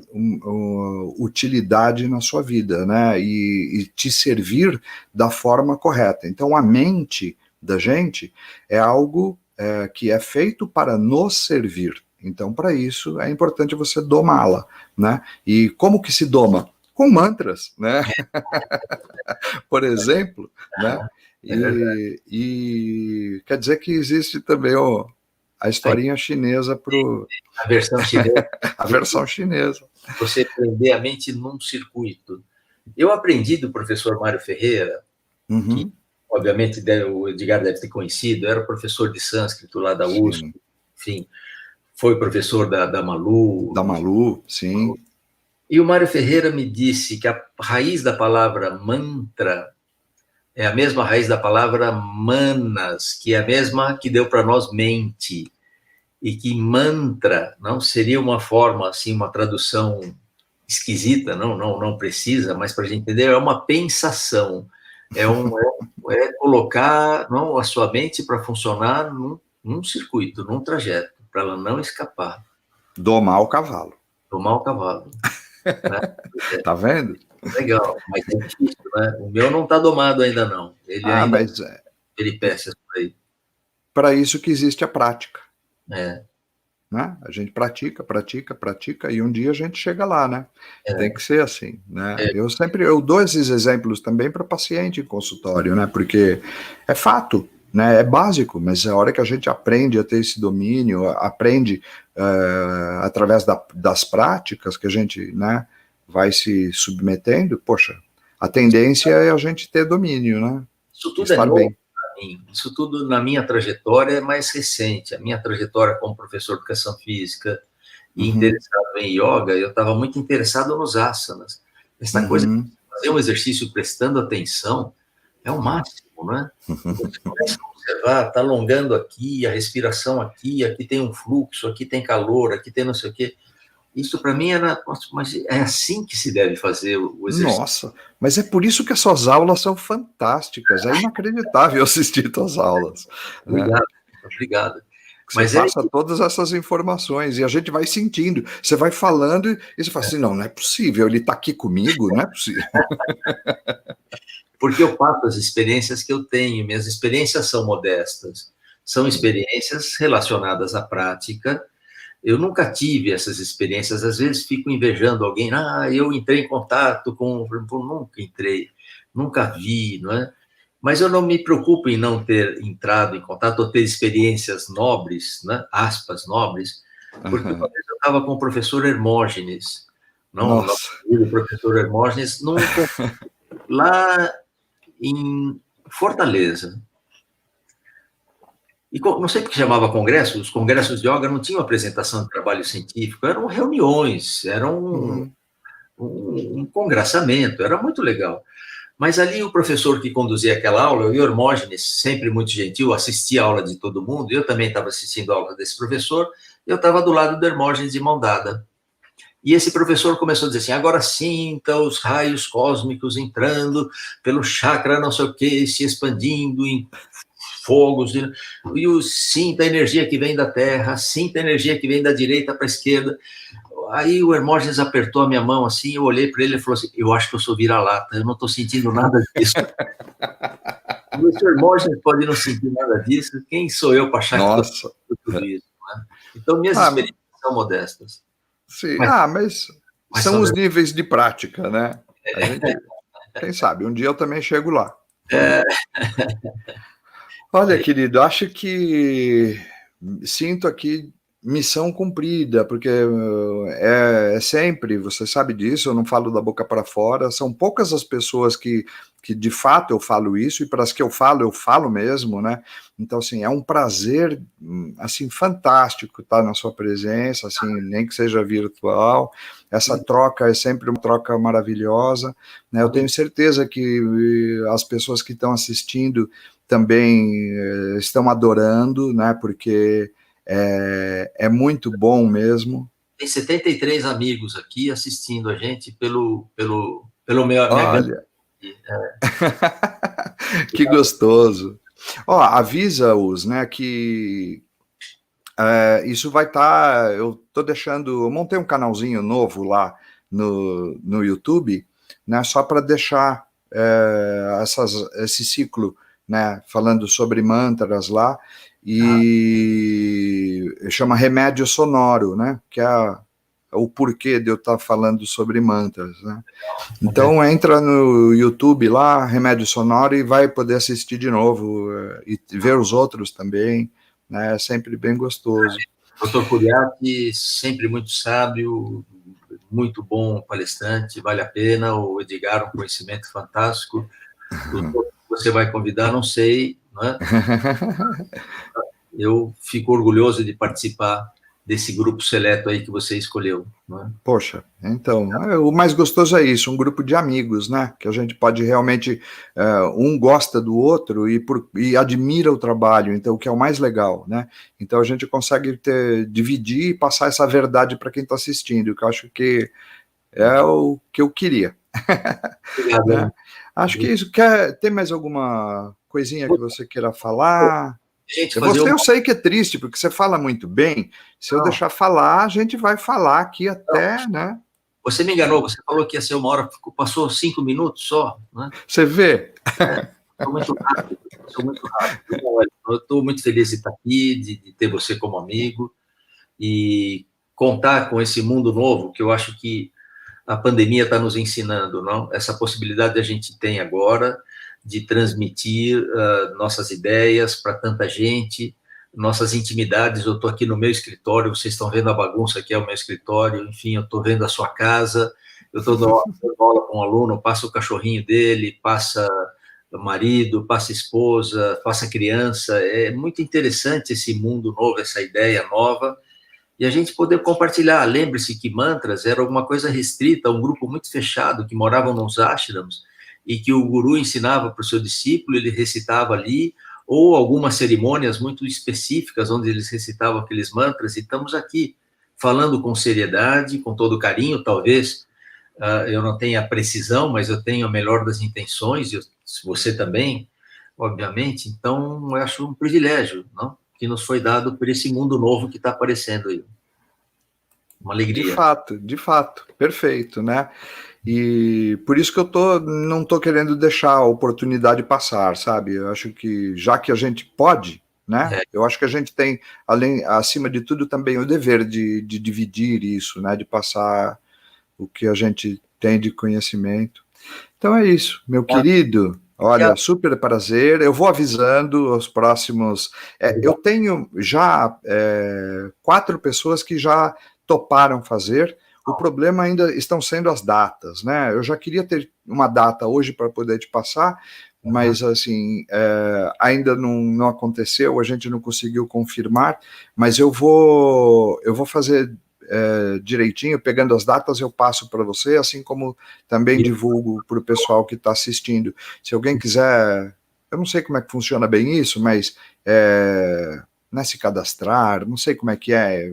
S1: utilidade na sua vida, né? E te servir da forma correta. Então, a mente da gente é algo que é feito para nos servir. Então, para isso, é importante você domá-la, né? E como que se doma? Com mantras, né? Por exemplo, né? E quer dizer que existe também a historinha chinesa para
S2: a versão chinesa.
S1: a versão chinesa.
S2: Você prender a mente num circuito. Eu aprendi do professor Mário Ferreira, que obviamente o Edgar deve ter conhecido, era professor de sânscrito lá da USP, sim. Enfim, foi professor da Malu.
S1: Da Malu, sim.
S2: E o Mário Ferreira me disse que a raiz da palavra mantra é a mesma raiz da palavra manas, que é a mesma que deu para nós mente, e que mantra não seria uma forma, assim, uma tradução esquisita, não precisa, mas para a gente entender, é uma pensação, é colocar não, a sua mente para funcionar num circuito, num trajeto, para ela não escapar.
S1: Domar o cavalo.
S2: Domar o cavalo. Né?
S1: Tá vendo?
S2: Legal, mas é difícil, né? O meu não está domado ainda não. Ele ainda
S1: mas
S2: peripécias por aí.
S1: Para isso que existe a prática.
S2: É.
S1: Né? A gente pratica, e um dia a gente chega lá, né? Tem que ser assim, né? Eu dou esses exemplos também para paciente em consultório, né? Porque é fato, né? É básico, mas é a hora que a gente aprende a ter esse domínio, aprende através das práticas que a gente, né, vai se submetendo, poxa, a tendência é a gente ter domínio, né?
S2: Isso tudo estar bem. Isso tudo na minha trajetória é mais recente. A minha trajetória como professor de educação física e interessado em yoga, eu estava muito interessado nos asanas. Essa coisa de fazer um exercício prestando atenção é o máximo, né? Você começa a observar, está alongando aqui, a respiração aqui tem um fluxo, aqui tem calor, aqui tem não sei o quê. Isso para mim era, mas é assim que se deve fazer o exercício.
S1: Nossa, mas é por isso que as suas aulas são fantásticas, é inacreditável assistir suas aulas.
S2: Obrigado,
S1: né?
S2: Obrigado.
S1: Você passa todas essas informações e a gente vai sentindo, você vai falando e você fala assim, não é possível, ele está aqui comigo, não é possível.
S2: Porque eu passo as experiências que eu tenho, minhas experiências são modestas, são experiências relacionadas à prática. Eu nunca tive essas experiências, às vezes fico invejando alguém, eu entrei em contato com... Nunca entrei, nunca vi, não é? Mas eu não me preocupo em não ter entrado em contato ou ter experiências nobres, né? Aspas, nobres, porque uma vez eu estava com o professor Hermógenes, o professor Hermógenes, lá em Fortaleza. E não sei porque chamava congresso, os congressos de yoga não tinham apresentação de trabalho científico, eram reuniões, era um congraçamento, era muito legal. Mas ali o professor que conduzia aquela aula, o Hermógenes, sempre muito gentil, assistia a aula de todo mundo, eu também estava assistindo a aula desse professor, eu estava do lado do Hermógenes de mão dada. E esse professor começou a dizer assim, agora sinta os raios cósmicos entrando pelo chakra não sei o quê, se expandindo em fogos, e sinta a energia que vem da Terra, sinta a energia que vem da direita para a esquerda. Aí o Hermógenes apertou a minha mão assim, eu olhei para ele e falou assim, eu acho que eu sou vira-lata, eu não estou sentindo nada disso. O senhor Hermógenes pode não sentir nada disso, quem sou eu para achar que estou tudo isso? Né? Então, minhas experiências são modestas.
S1: Sim, mas são os níveis de prática, né? A gente, quem sabe, um dia eu também chego lá. Olha, querido, acho que sinto aqui missão cumprida, porque é sempre, você sabe disso, eu não falo da boca para fora, são poucas as pessoas que de fato eu falo isso, e para as que eu falo mesmo, né? Então, assim, é um prazer, assim, fantástico estar na sua presença, assim, nem que seja virtual, essa troca é sempre uma troca maravilhosa, né? Eu tenho certeza que as pessoas que estão assistindo também estão adorando, né? Porque é muito bom mesmo.
S2: Tem 73 amigos aqui assistindo a gente pelo minha
S1: Olha, que gostoso. Ó, avisa-os, né, que isso vai estar, eu montei um canalzinho novo lá no YouTube, né, só para deixar esse ciclo, né, falando sobre mantras lá, e chama Remédio Sonoro, né, que é o porquê de eu estar falando sobre mantras, né. Então entra no YouTube lá, Remédio Sonoro, e vai poder assistir de novo, e ver os outros também, né, é sempre bem gostoso.
S2: Dr. Curiati, sempre muito sábio, muito bom palestrante, vale a pena. O Edgar, um conhecimento fantástico. Você vai convidar, não sei, né? Eu fico orgulhoso de participar desse grupo seleto aí que você escolheu. Né?
S1: Poxa, então, o mais gostoso é isso, um grupo de amigos, né, que a gente pode realmente, um gosta do outro e admira o trabalho, então, o que é o mais legal, né, então a gente consegue dividir e passar essa verdade para quem está assistindo, que eu acho que é o que eu queria.
S2: Obrigado.
S1: Né? Acho que isso. Tem mais alguma coisinha que você queira falar? Eu sei que é triste, porque você fala muito bem. Se eu deixar falar, a gente vai falar aqui até, né?
S2: Você me enganou, você falou que ia ser 1 hora, passou 5 minutos só, né?
S1: Você vê?
S2: Sou muito rápido. Eu estou muito feliz de estar aqui, de ter você como amigo e contar com esse mundo novo, que eu acho que a pandemia está nos ensinando, não? Essa possibilidade que a gente tem agora de transmitir nossas ideias para tanta gente, nossas intimidades. Eu estou aqui no meu escritório, vocês estão vendo a bagunça que é o meu escritório, enfim, eu estou vendo a sua casa, eu estou dando aula com um aluno, passa o cachorrinho dele, passa o marido, passa a esposa, passa a criança. É muito interessante esse mundo novo, essa ideia nova, e a gente poder compartilhar. Lembre-se que mantras era alguma coisa restrita a um grupo muito fechado, que moravam nos ashrams, e que o guru ensinava para o seu discípulo, ele recitava ali, ou algumas cerimônias muito específicas, onde eles recitavam aqueles mantras, e estamos aqui, falando com seriedade, com todo carinho, talvez eu não tenha a precisão, mas eu tenho a melhor das intenções, você também, obviamente, então eu acho um privilégio, não? Que nos foi dado por esse mundo novo que está aparecendo aí. Uma alegria.
S1: De fato, perfeito, né? E por isso que eu não tô querendo deixar a oportunidade passar, sabe? Eu acho que, já que a gente pode, né? Eu acho que a gente tem, acima de tudo, também o dever de dividir isso, né? De passar o que a gente tem de conhecimento. Então é isso, meu querido. Olha, super prazer. Eu vou avisando os próximos. Eu tenho já 4 pessoas que já toparam fazer. O problema ainda estão sendo as datas, né? Eu já queria ter uma data hoje para poder te passar, mas assim ainda não aconteceu. A gente não conseguiu confirmar, mas eu vou fazer direitinho, pegando as datas, eu passo para você, assim como também divulgo para o pessoal que está assistindo. Se alguém quiser, eu não sei como é que funciona bem isso, mas né, se cadastrar, não sei como é que é,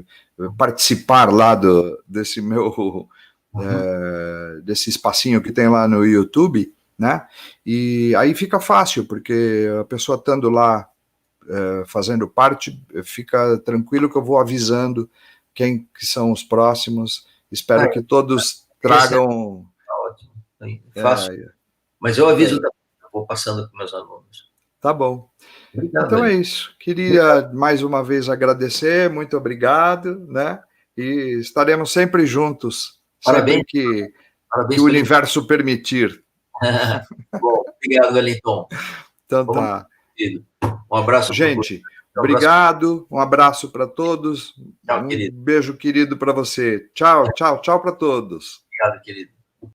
S1: participar lá desse meu desse espacinho que tem lá no YouTube, né? E aí fica fácil, porque a pessoa estando lá fazendo parte, fica tranquilo que eu vou avisando quem que são os próximos, Espero que todos tragam...
S2: Ótimo. Faço.
S1: É,
S2: Mas eu aviso também, eu vou passando para meus alunos.
S1: tá bom.
S2: Obrigado,
S1: Então é isso. Queria mais uma vez agradecer, muito obrigado, né? E estaremos sempre juntos,
S2: Parabéns.
S1: sempre que
S2: Parabéns
S1: o universo permitir.
S2: Bom, obrigado, Wellington.
S1: Então tá.
S2: Um abraço.
S1: Gente, obrigado, um abraço para todos.
S2: Tchau,
S1: Um
S2: querido.
S1: beijo querido para você. Tchau, tchau, tchau para todos.
S2: Obrigado, querido.